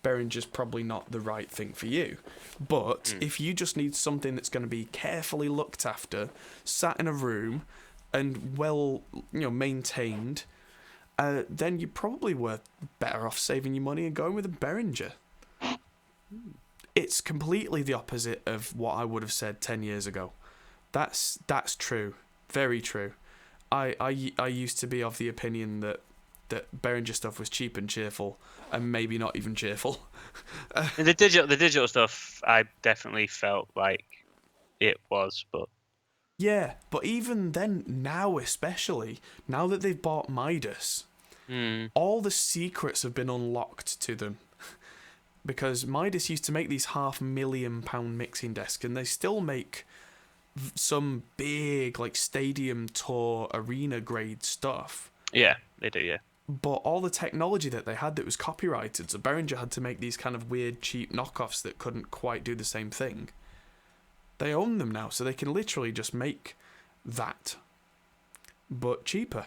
Behringer's probably not the right thing for you. But if you just need something that's going to be carefully looked after, sat in a room, and well, maintained, then you probably were better off saving your money and going with a Behringer. It's completely the opposite of what I would have said 10 years ago. That's true. Very true. I used to be of the opinion that Behringer stuff was cheap and cheerful, and maybe not even cheerful. And the digital stuff, I definitely felt like it was, but yeah, but even then, now especially, now that they've bought Midas, all the secrets have been unlocked to them. Because Midas used to make these £500,000 mixing desks, and they still make some big, like, stadium tour, arena grade stuff. Yeah, they do, yeah. But all the technology that they had that was copyrighted, so Behringer had to make these kind of weird, cheap knockoffs that couldn't quite do the same thing. They own them now, so they can literally just make that, but cheaper.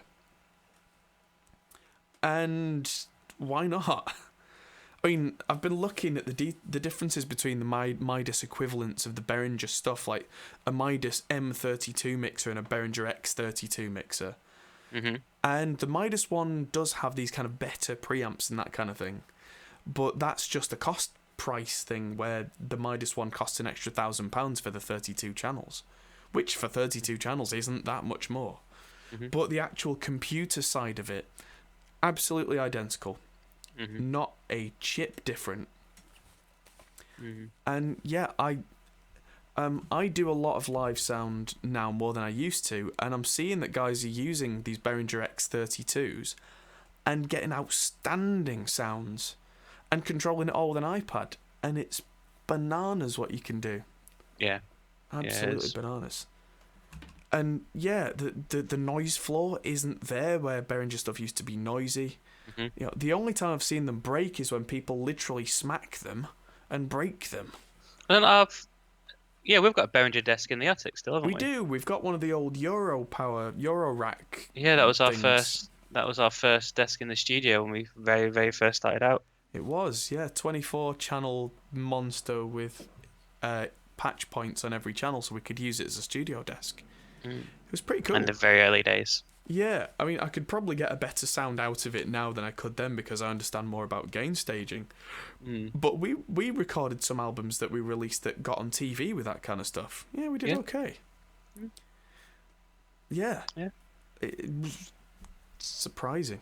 And why not? I mean, I've been looking at the differences between the Midas equivalents of the Behringer stuff, like a Midas M32 mixer and a Behringer X32 mixer. Mm-hmm. And the Midas one does have these kind of better preamps and that kind of thing. But that's just a cost price thing, where the Midas one costs an extra £1,000 for the 32 channels, which for 32 channels isn't that much more. Mm-hmm. But the actual computer side of it, absolutely identical. Mm-hmm. Not a chip different. Mm-hmm. And yeah, I do a lot of live sound now more than I used to, and I'm seeing that guys are using these Behringer X32s and getting outstanding sounds and controlling it all with an iPad, and it's bananas what you can do. Yeah. Absolutely bananas. And yeah, the noise floor isn't there where Behringer stuff used to be noisy. Mm-hmm. The only time I've seen them break is when people literally smack them and break them. And we've got a Behringer desk in the attic still, haven't we? We do. We've got one of the old Euro rack. Yeah, that was our things. first. That was our first desk in the studio when we very, very first started out. It was, yeah, 24 channel monster with patch points on every channel, so we could use it as a studio desk. It was pretty cool. In the very early days. Yeah, I mean, I could probably get a better sound out of it now than I could then, because I understand more about gain staging. But we recorded some albums that we released that got on TV with that kind of stuff. Yeah, we did okay. Yeah. It was surprising.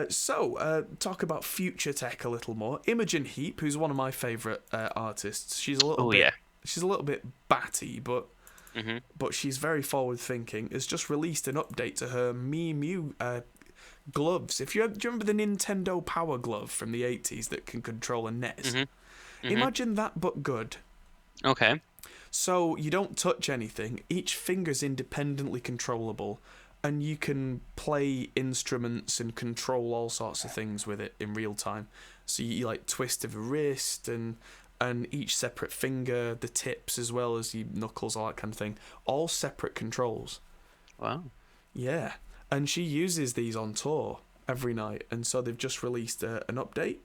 So, talk about future tech a little more. Imogen Heap, who's one of my favourite artists. She's a little bit batty, but she's very forward thinking. Has just released an update to her Mew gloves. Do you remember the Nintendo Power Glove from the 80s that can control a NES? Imagine that, but good. Okay. So you don't touch anything. Each finger's independently controllable, and you can play instruments and control all sorts of things with it in real time. So you like twist of a wrist and each separate finger, the tips as well as your knuckles, all that kind of thing. All separate controls. Wow. Yeah. And she uses these on tour every night, and so they've just released an update.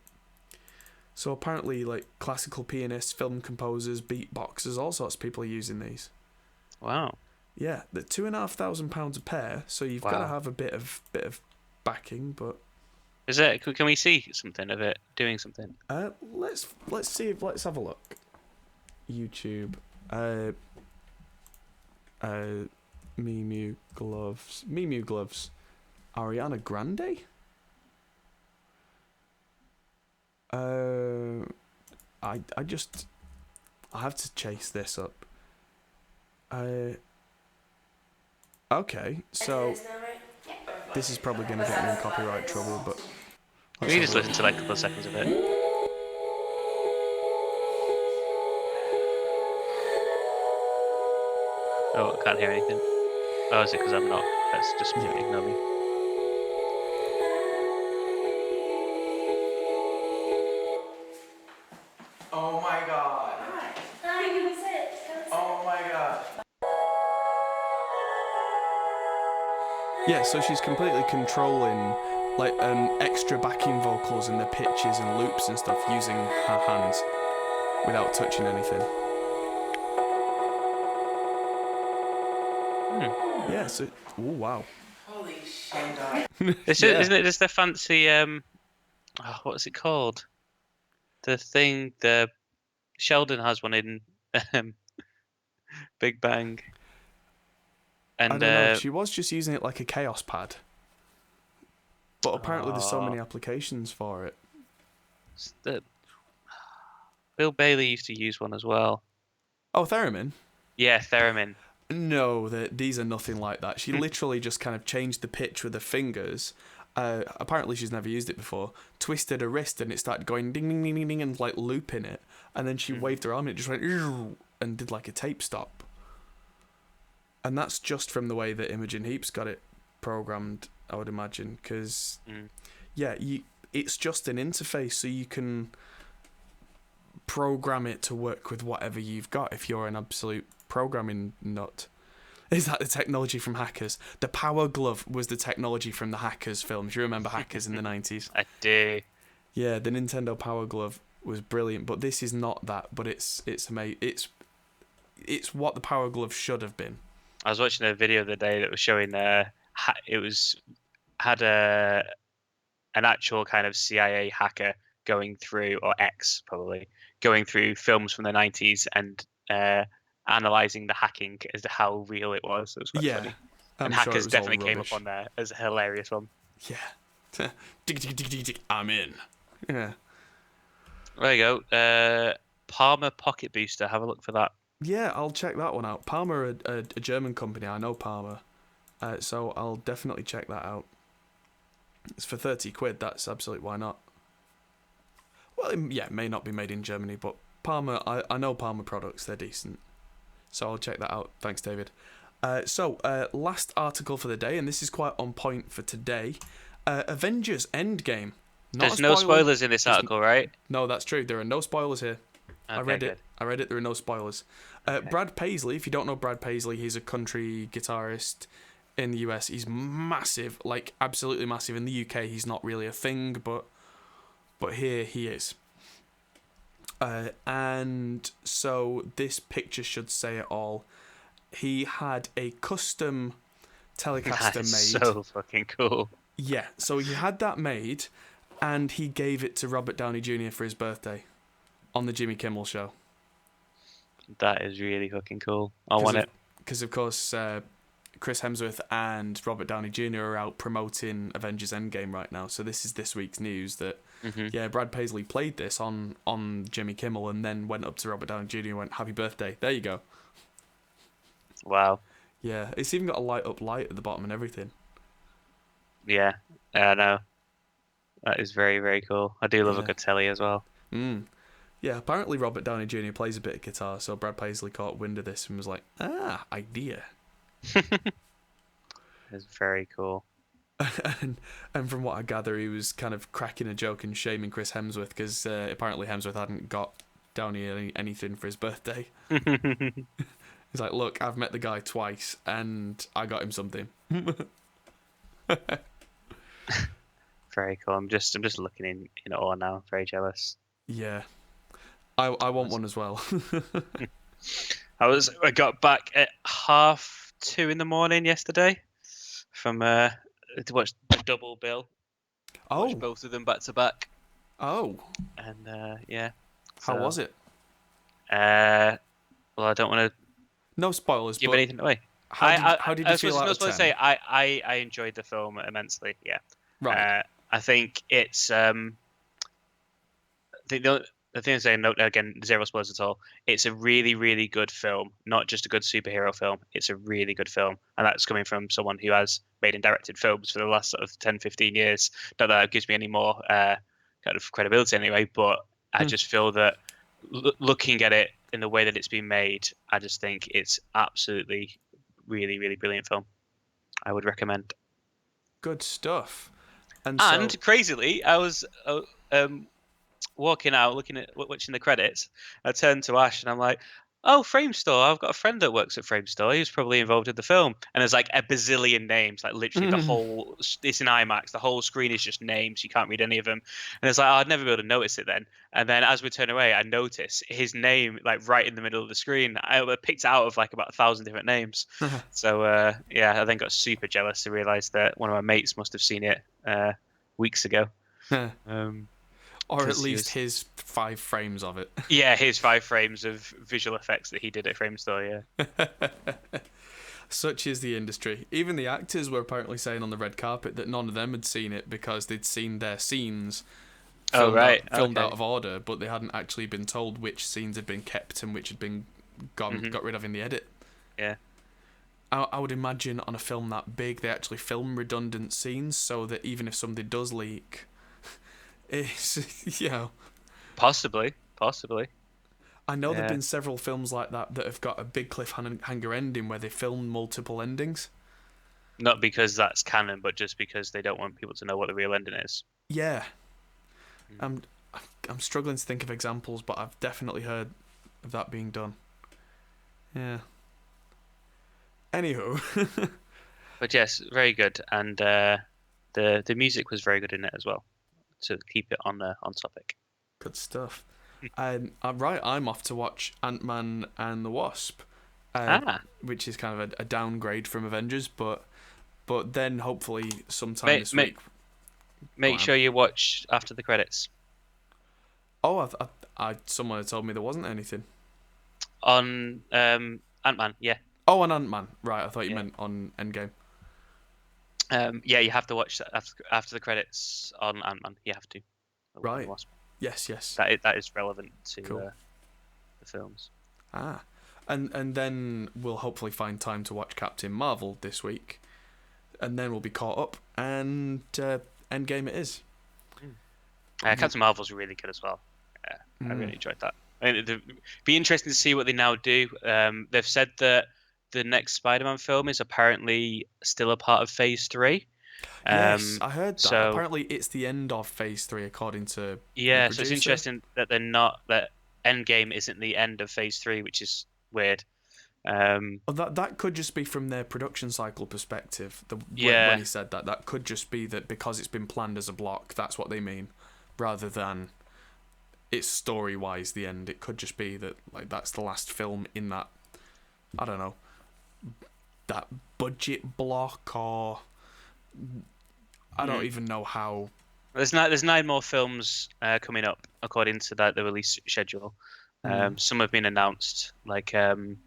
So apparently, like, classical pianists, film composers, beatboxers, all sorts of people are using these. Wow. Yeah, they're £2,500 a pair, so you've got to have a bit of backing, but... Is it? Can we see something of it doing something? Let's have a look. YouTube. Mew gloves. Ariana Grande? I have to chase this up. Okay, so this is probably going to get me in copyright trouble, but We just listen to like a couple of seconds of it. Oh, I can't hear anything. Oh, is it because I'm not? That's just ignore me. Oh my god. Oh my god. Yeah, so she's completely controlling like extra backing vocals and the pitches and loops and stuff using her hands without touching anything. Yeah, so oh wow. Holy shit. Isn't it just the fancy what's it called? The thing the Sheldon has one in Big Bang. And I don't know, she was just using it like a chaos pad. But apparently there's so many applications for it. Bill Bailey used to use one as well. Oh, theremin? Yeah, theremin. No, these are nothing like that. She literally just kind of changed the pitch with her fingers. Apparently she's never used it before. Twisted her wrist and it started going ding ding ding ding ding and like looping it. And then she waved her arm and it just went and did like a tape stop. And that's just from the way that Imogen Heap's got it programmed, I would imagine. Because, it's just an interface, so you can program it to work with whatever you've got if you're an absolute programming nut. Is that the technology from Hackers? The Power Glove was the technology from the Hackers films. You remember Hackers in the 90s? I do. Yeah, the Nintendo Power Glove was brilliant, but this is not that. But it's amazing. It's what the Power Glove should have been. I was watching a video the other day that was showing had an actual kind of CIA hacker going through, or ex probably, going through films from the 90s and analysing the hacking as to how real it was. It was quite funny. And Hackers definitely came up on there as a hilarious one. Yeah. I'm in. Yeah. There you go. Palmer Pocket Booster. Have a look for that. Yeah, I'll check that one out. Palmer, a German company. I know Palmer. So I'll definitely check that out. It's for 30 quid. That's absolutely why not. Well, it may not be made in Germany, but Palmer, I know Palmer products. They're decent. So I'll check that out. Thanks, David. Last article for the day, and this is quite on point for today. Avengers Endgame. There's no spoilers in this article, right? No, that's true. There are no spoilers here. Okay, I read good. it. There are no spoilers. Okay. Brad Paisley, if you don't know Brad Paisley, he's a country guitarist in the US. He's massive, like absolutely massive. In the UK, he's not really a thing, but here he is. And so this picture should say it all. He had a custom Telecaster That is made. so fucking cool. Yeah, so he had that made, and he gave it to Robert Downey Jr. for his birthday on the Jimmy Kimmel Show. That is really fucking cool. I want it. Because, of course, Chris Hemsworth and Robert Downey Jr. are out promoting Avengers Endgame right now. So this is this week's news that, Brad Paisley played this on Jimmy Kimmel and then went up to Robert Downey Jr. and went, happy birthday. There you go. Wow. Yeah, it's even got a light at the bottom and everything. Yeah, I know. That is very, very cool. I do love a good telly as well. Yeah, apparently Robert Downey Jr. plays a bit of guitar, so Brad Paisley caught wind of this and was like, idea. It's very cool. and from what I gather, he was kind of cracking a joke and shaming Chris Hemsworth because apparently Hemsworth hadn't got Downey anything for his birthday. He's like, look, I've met the guy twice and I got him something. Very cool. I'm just looking in awe now. I'm very jealous. Yeah. I want one as well. I got back at 2:30 in the morning yesterday from to watch the double bill. Watched both of them back to back. Oh. And yeah. How was it? Well, I don't want to no spoilers. give anything away. How did you feel out of 10? Say I enjoyed the film immensely. Yeah. Right. I think it's the thing I'm saying, no, again, zero spoilers at all. It's a really, really good film, not just a good superhero film. It's a really good film. And that's coming from someone who has made and directed films for the last sort of 10, 15 years. Not that it gives me any more kind of credibility anyway, but I just feel that looking at it in the way that it's been made, I just think it's absolutely really, really brilliant film. I would recommend. Good stuff. And crazily, I was walking out, looking at watching the credits. I turned to Ash and I'm like, "Oh, Frame Store! I've got a friend that works at Frame Store. He was probably involved in the film." And there's like a bazillion names, like literally the whole. It's in IMAX. The whole screen is just names. You can't read any of them. And it's like, oh, I'd never be able to notice it then. And then as we turn away, I notice his name like right in the middle of the screen. I picked out of like about 1,000 different names. So yeah, I then got super jealous to realize that one of my mates must have seen it weeks ago. Or at least his 5 frames of it. Yeah, his 5 frames of visual effects that he did at Frame Store, yeah. Such is the industry. Even the actors were apparently saying on the red carpet that none of them had seen it because they'd seen their scenes filmed out of order, but they hadn't actually been told which scenes had been kept and which had been got rid of in the edit. Yeah. I would imagine on a film that big, they actually film redundant scenes so that even if something does leak... It's, Possibly. I know there've been several films like that have got a big cliffhanger ending where they filmed multiple endings. Not because that's canon, but just because they don't want people to know what the real ending is. Yeah. I'm struggling to think of examples, but I've definitely heard of that being done. Yeah. Anywho. But yes, very good, and the music was very good in it as well. To keep it on topic. Good stuff. Right, I'm off to watch Ant-Man and the Wasp, which is kind of a downgrade from Avengers, but then hopefully sometime this week. Make sure you watch after the credits. Oh, someone had told me there wasn't anything. On Ant-Man, yeah. Oh, on Ant-Man, right? I thought you meant on Endgame. Yeah, you have to watch that after the credits on Ant-Man. You have to. Right. Yes. That is relevant to the films. And then we'll hopefully find time to watch Captain Marvel this week, and then we'll be caught up. And Endgame it is. Captain Marvel's really good as well. I really enjoyed that. It'd be interesting to see what they now do. They've said that the next Spider-Man film is apparently still a part of Phase 3. Yes, I heard that. So, apparently, it's the end of Phase 3, according to the producer. So it's interesting that that Endgame isn't the end of Phase 3, which is weird. That could just be from their production cycle perspective. When he said that could just be that because it's been planned as a block, that's what they mean, rather than it's story-wise the end. It could just be that like that's the last film in that, I don't know, that budget block, or I don't even know how. There's 9 more films coming up according to the release schedule. Some have been announced, like the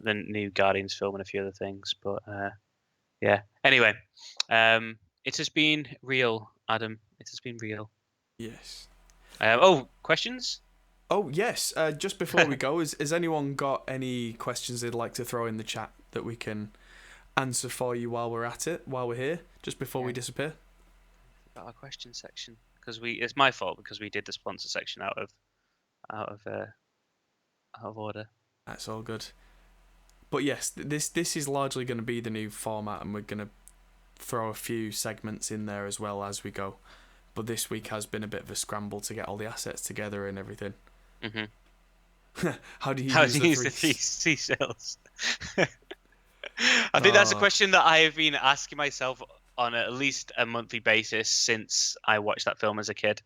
new Guardians film and a few other things. But yeah. Anyway, it has been real, Adam. It has been real. Yes. Questions? Oh yes. Just before we go, has anyone got any questions they'd like to throw in the chat that we can answer for you while we're at it, while we're here, just before we disappear? About our question section, because it's my fault because we did the sponsor section out of order. That's all good. But yes, this is largely going to be the new format, and we're going to throw a few segments in there as well as we go. But this week has been a bit of a scramble to get all the assets together and everything. How do you use the 3 seashells? I think that's a question that I have been asking myself on at least a monthly basis since I watched that film as a kid.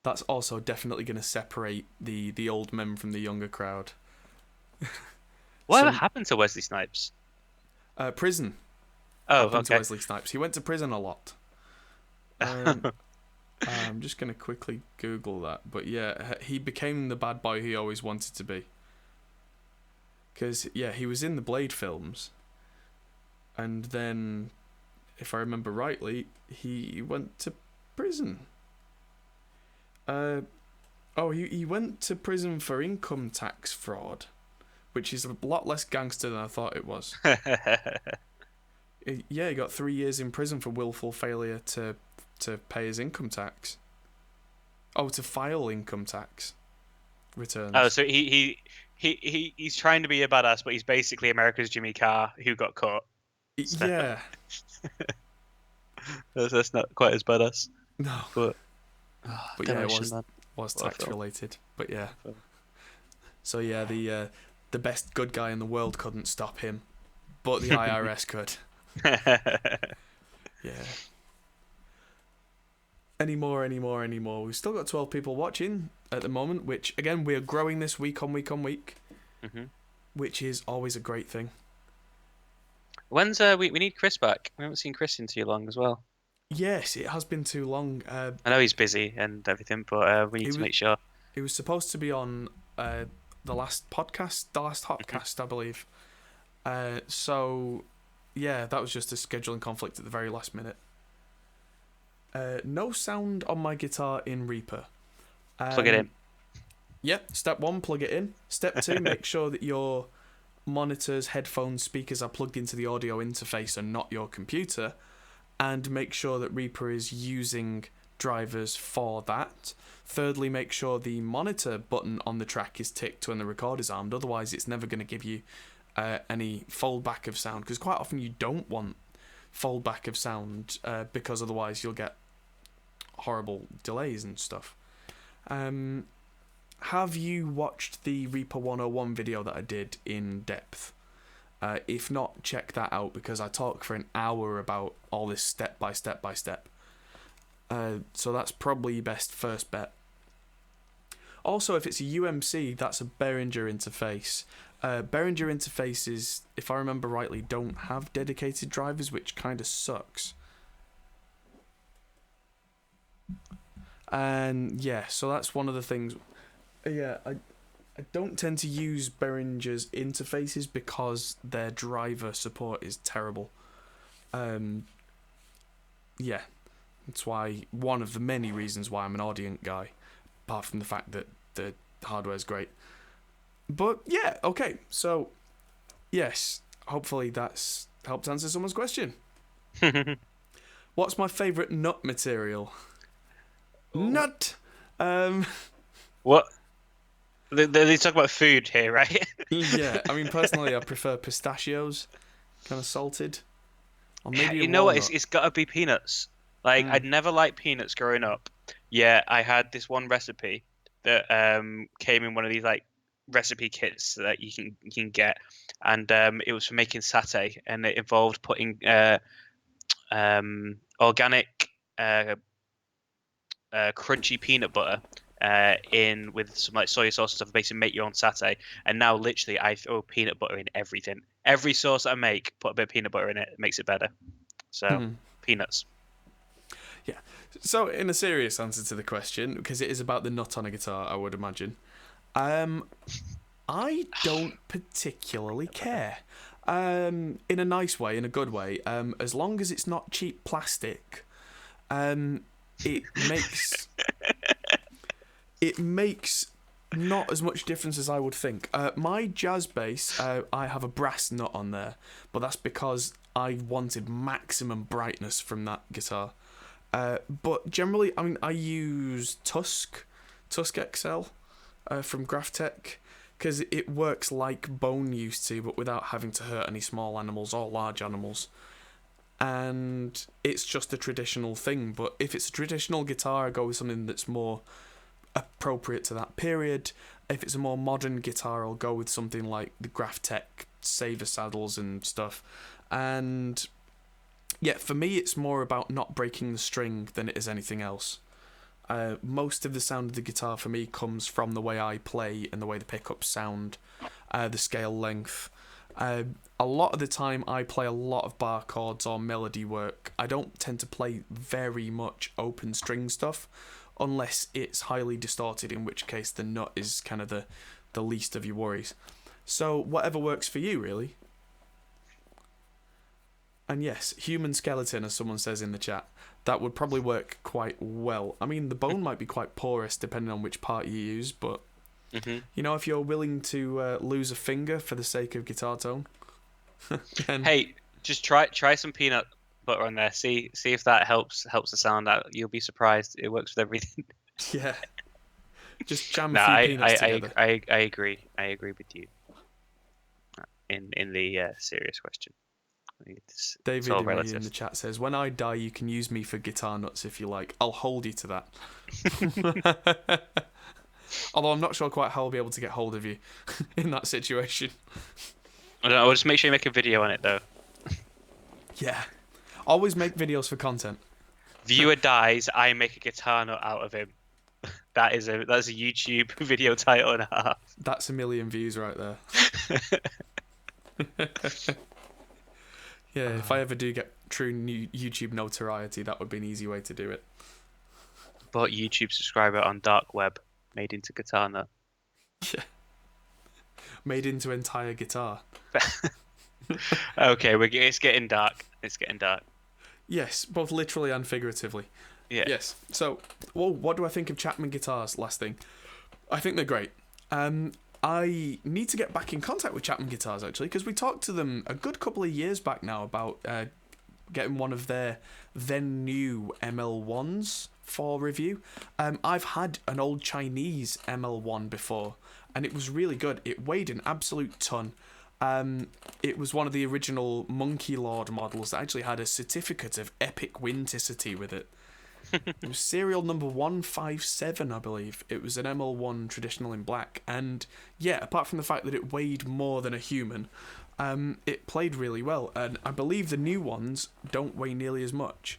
That's also definitely going to separate the old men from the younger crowd. Whatever happened to Wesley Snipes? Prison. Oh, happened to Wesley Snipes. He went to prison a lot. I'm just going to quickly Google that. But yeah, he became the bad boy he always wanted to be. Because, yeah, he was in the Blade films. And then, if I remember rightly, he went to prison. He went to prison for income tax fraud, which is a lot less gangster than I thought it was. He got 3 years in prison for willful failure to pay his income tax. Oh, to file income tax returns. Oh, so he's trying to be a badass, but he's basically America's Jimmy Carr who got caught. So. Yeah. That's not quite as badass. No. But yeah, it was tax related. But yeah. So yeah, the best good guy in the world couldn't stop him, but the IRS could. Yeah. Any more? We've still got 12 people watching at the moment, which, again, we're growing this week on week, which is always a great thing. When's we need Chris back? We haven't seen Chris in too long as well. Yes, it has been too long. I know he's busy and everything, but we need to make sure. He was supposed to be on the last podcast, the last Hotcast, I believe. So, yeah, that was just a scheduling conflict at the very last minute. No sound on my guitar in Reaper. Plug it in. Yep, step 1, plug it in. Step 2, make sure that your monitors, headphones, speakers are plugged into the audio interface and not your computer. And make sure that Reaper is using drivers for that. Thirdly, make sure the monitor button on the track is ticked when the record is armed. Otherwise, it's never going to give you any foldback of sound. Because quite often you don't want foldback of sound because otherwise you'll get horrible delays and stuff. Have you watched the Reaper 101 video that I did in depth? If not, check that out because I talk for an hour about all this step by step. So that's probably your best first bet. Also, if it's a UMC, that's a Behringer interface. Behringer interfaces, if I remember rightly, don't have dedicated drivers, which kind of sucks. And yeah, so that's one of the things. Yeah, I don't tend to use Behringer's interfaces because their driver support is terrible. Yeah, that's why one of the many reasons why I'm an Audient guy, apart from the fact that the hardware's great. But yeah, okay, so yes, hopefully that's helped answer someone's question. What's my favourite nut material? Nut! What? They talk about food here, right? Yeah, I mean, personally, I prefer pistachios, kind of salted. Or maybe you know what? It's got to be peanuts. Like, I'd never liked peanuts growing up. Yeah, I had this one recipe that came in one of these like recipe kits that you can get, and it was for making satay, and it involved putting organic crunchy peanut butter in with some like soy sauce and stuff, basically make your own satay. And now literally I throw peanut butter in everything. Every sauce I make, put a bit of peanut butter in it, makes it better. So peanuts. Yeah. So in a serious answer to the question, because it is about the nut on a guitar, I would imagine. I don't particularly care. In a nice way, in a good way. As long as it's not cheap plastic. It makes not as much difference as I would think. My jazz bass, I have a brass nut on there, but that's because I wanted maximum brightness from that guitar. But generally, I mean, I use Tusk XL from Graphtec, because it works like Bone used to, but without having to hurt any small animals or large animals. And it's just a traditional thing, but if it's a traditional guitar, I go with something that's more appropriate to that period. If it's a more modern guitar, I'll go with something like the Graphtec Saver saddles and stuff. And yeah, for me, it's more about not breaking the string than it is anything else. Most of the sound of the guitar for me comes from the way I play and the way the pickups sound, the scale length. A lot of the time I play a lot of bar chords or melody work. I don't tend to play very much open string stuff unless it's highly distorted, in which case the nut is kind of the least of your worries. So whatever works for you, really. And yes, human skeleton, as someone says in the chat, that would probably work quite well. I mean, the bone might be quite porous depending on which part you use, but you know, if you're willing to lose a finger for the sake of guitar tone, then Hey, just try some peanut butter on there. See if that helps the sound out. You'll be surprised. It works with everything. yeah, just jam No, a few peanuts together. I agree. I agree with you. In the serious question. David in the chat says, "When I die, you can use me for guitar nuts if you like. I'll hold you to that." Although I'm not sure quite how I'll be able to get hold of you in that situation. I don't know. I'll just make sure you make a video on it though. Yeah, always make videos for content. Viewer dies, I make a guitar nut out of him. That's a YouTube video title and a half. That's 1 million views right there. Yeah, if I ever do get true new YouTube notoriety, that would be an easy way to do it. Bought YouTube subscriber on dark web, made into guitar nut. Yeah. Made into entire guitar. Okay, it's getting dark. It's getting dark. Yes, both literally and figuratively. Yeah. Yes. So, well, what do I think of Chapman guitars? Last thing, I think they're great. I need to get back in contact with Chapman guitars actually, because we talked to them a good couple of years back now about getting one of their then new ML1s for review. I've had an old Chinese ML1 before, and it was really good. It weighed an absolute ton. It was one of the original Monkey Lord models that actually had a certificate of epic windticity with it. It was serial number 157, I believe. It was an ML1 traditional in black, and yeah, apart from the fact that it weighed more than a human, it played really well. And I believe the new ones don't weigh nearly as much.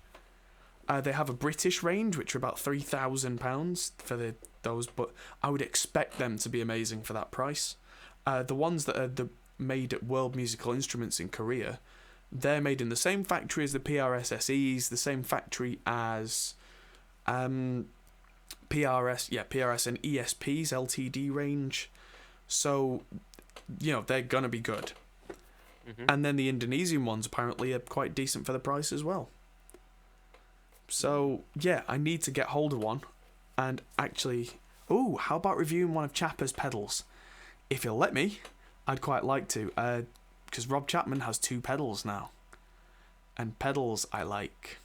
They have a British range, which are about £3,000 for those, but I would expect them to be amazing for that price. The ones that are made at World Musical Instruments in Korea, they're made in the same factory as the PRS SEs, the same factory as PRS and ESP's LTD range. So, you know, they're gonna be good. And then the Indonesian ones apparently are quite decent for the price as well. So, yeah, I need to get hold of one. And actually, how about reviewing one of Chapper's pedals? If you'll let me, I'd quite like to. Because Rob Chapman has 2 pedals now. And pedals I like.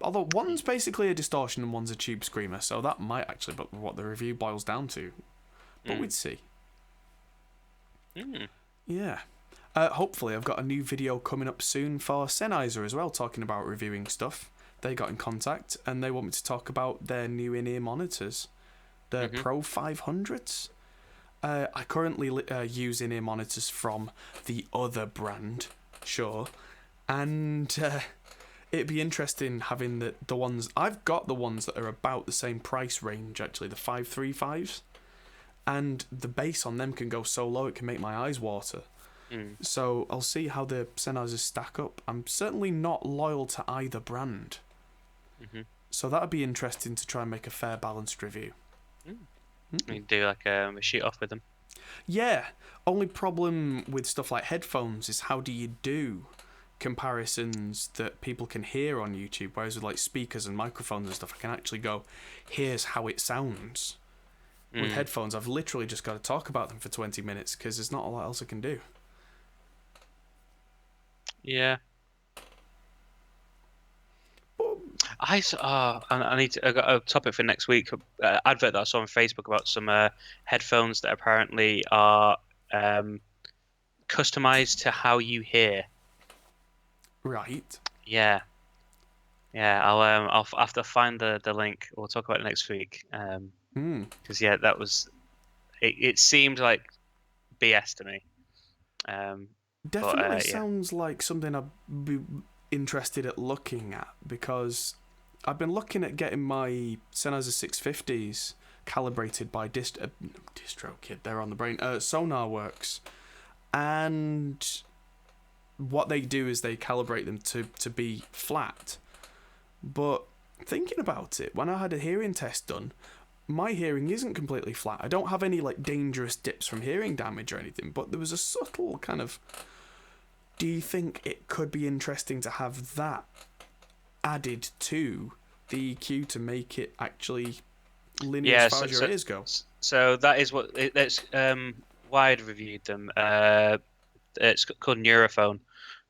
Although one's basically a distortion and one's a tube screamer, so that might actually be what the review boils down to. But we'd see. Yeah. Hopefully I've got a new video coming up soon for Sennheiser as well, talking about reviewing stuff. They got in contact and they want me to talk about their new in-ear monitors. The Pro 500s. I currently use in-ear monitors from the other brand, Shure, and it'd be interesting having the ones. I've got the ones that are about the same price range, actually, the 535s, and the bass on them can go so low it can make my eyes water. So I'll see how the Sennheisers stack up. I'm certainly not loyal to either brand, so that'd be interesting to try and make a fair, balanced review. You do like a shoot off with them. Yeah, only problem with stuff like headphones is how do you do comparisons that people can hear on YouTube, whereas with like speakers and microphones and stuff, I can actually go, here's how it sounds. With headphones, I've literally just got to talk about them for 20 minutes because there's not a lot else I can do. Yeah. I need to. I got a topic for next week. Advert that I saw on Facebook about some headphones that apparently are customized to how you hear. Right. Yeah. I'll have to find the link. We'll talk about it next week. Because that was. It seemed like BS to me. Definitely sounds like something I'd be interested at looking at, because I've been looking at getting my Sennheiser 650s calibrated by DistroKid. They're on the brain. SonarWorks, and what they do is they calibrate them to be flat. But thinking about it, when I had a hearing test done, my hearing isn't completely flat. I don't have any like dangerous dips from hearing damage or anything, but there was a subtle kind of Do you think it could be interesting to have that added to the EQ to make it actually linear as far as your ears go? So that is what that's Wired reviewed them. It's called Neurophone,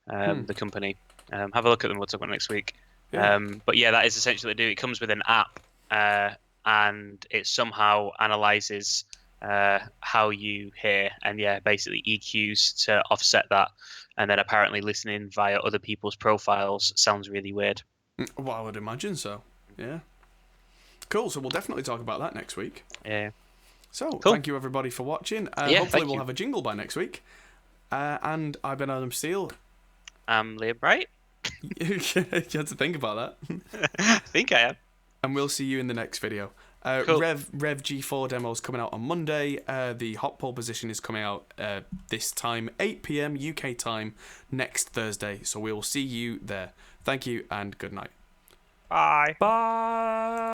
the company. Have a look at them. We'll talk about it next week. Yeah. But yeah, that is essentially what they do. It comes with an app, and it somehow analyzes how you hear, and yeah, basically EQs to offset that. And then apparently listening via other people's profiles sounds really weird. Well, I would imagine so. Yeah. Cool. So we'll definitely talk about that next week. Yeah. So Cool. thank you everybody for watching. Yeah, Hopefully we'll you. have a jingle by next week. And I've been Adam Steele. I'm Liam Bright. You had to think about that. I think I am. And we'll see you in the next video. Cool. Rev G4 demo is coming out on Monday. The hot pole position is coming out this time, 8 p.m. UK time, next Thursday. So we will see you there. Thank you and good night. Bye. Bye.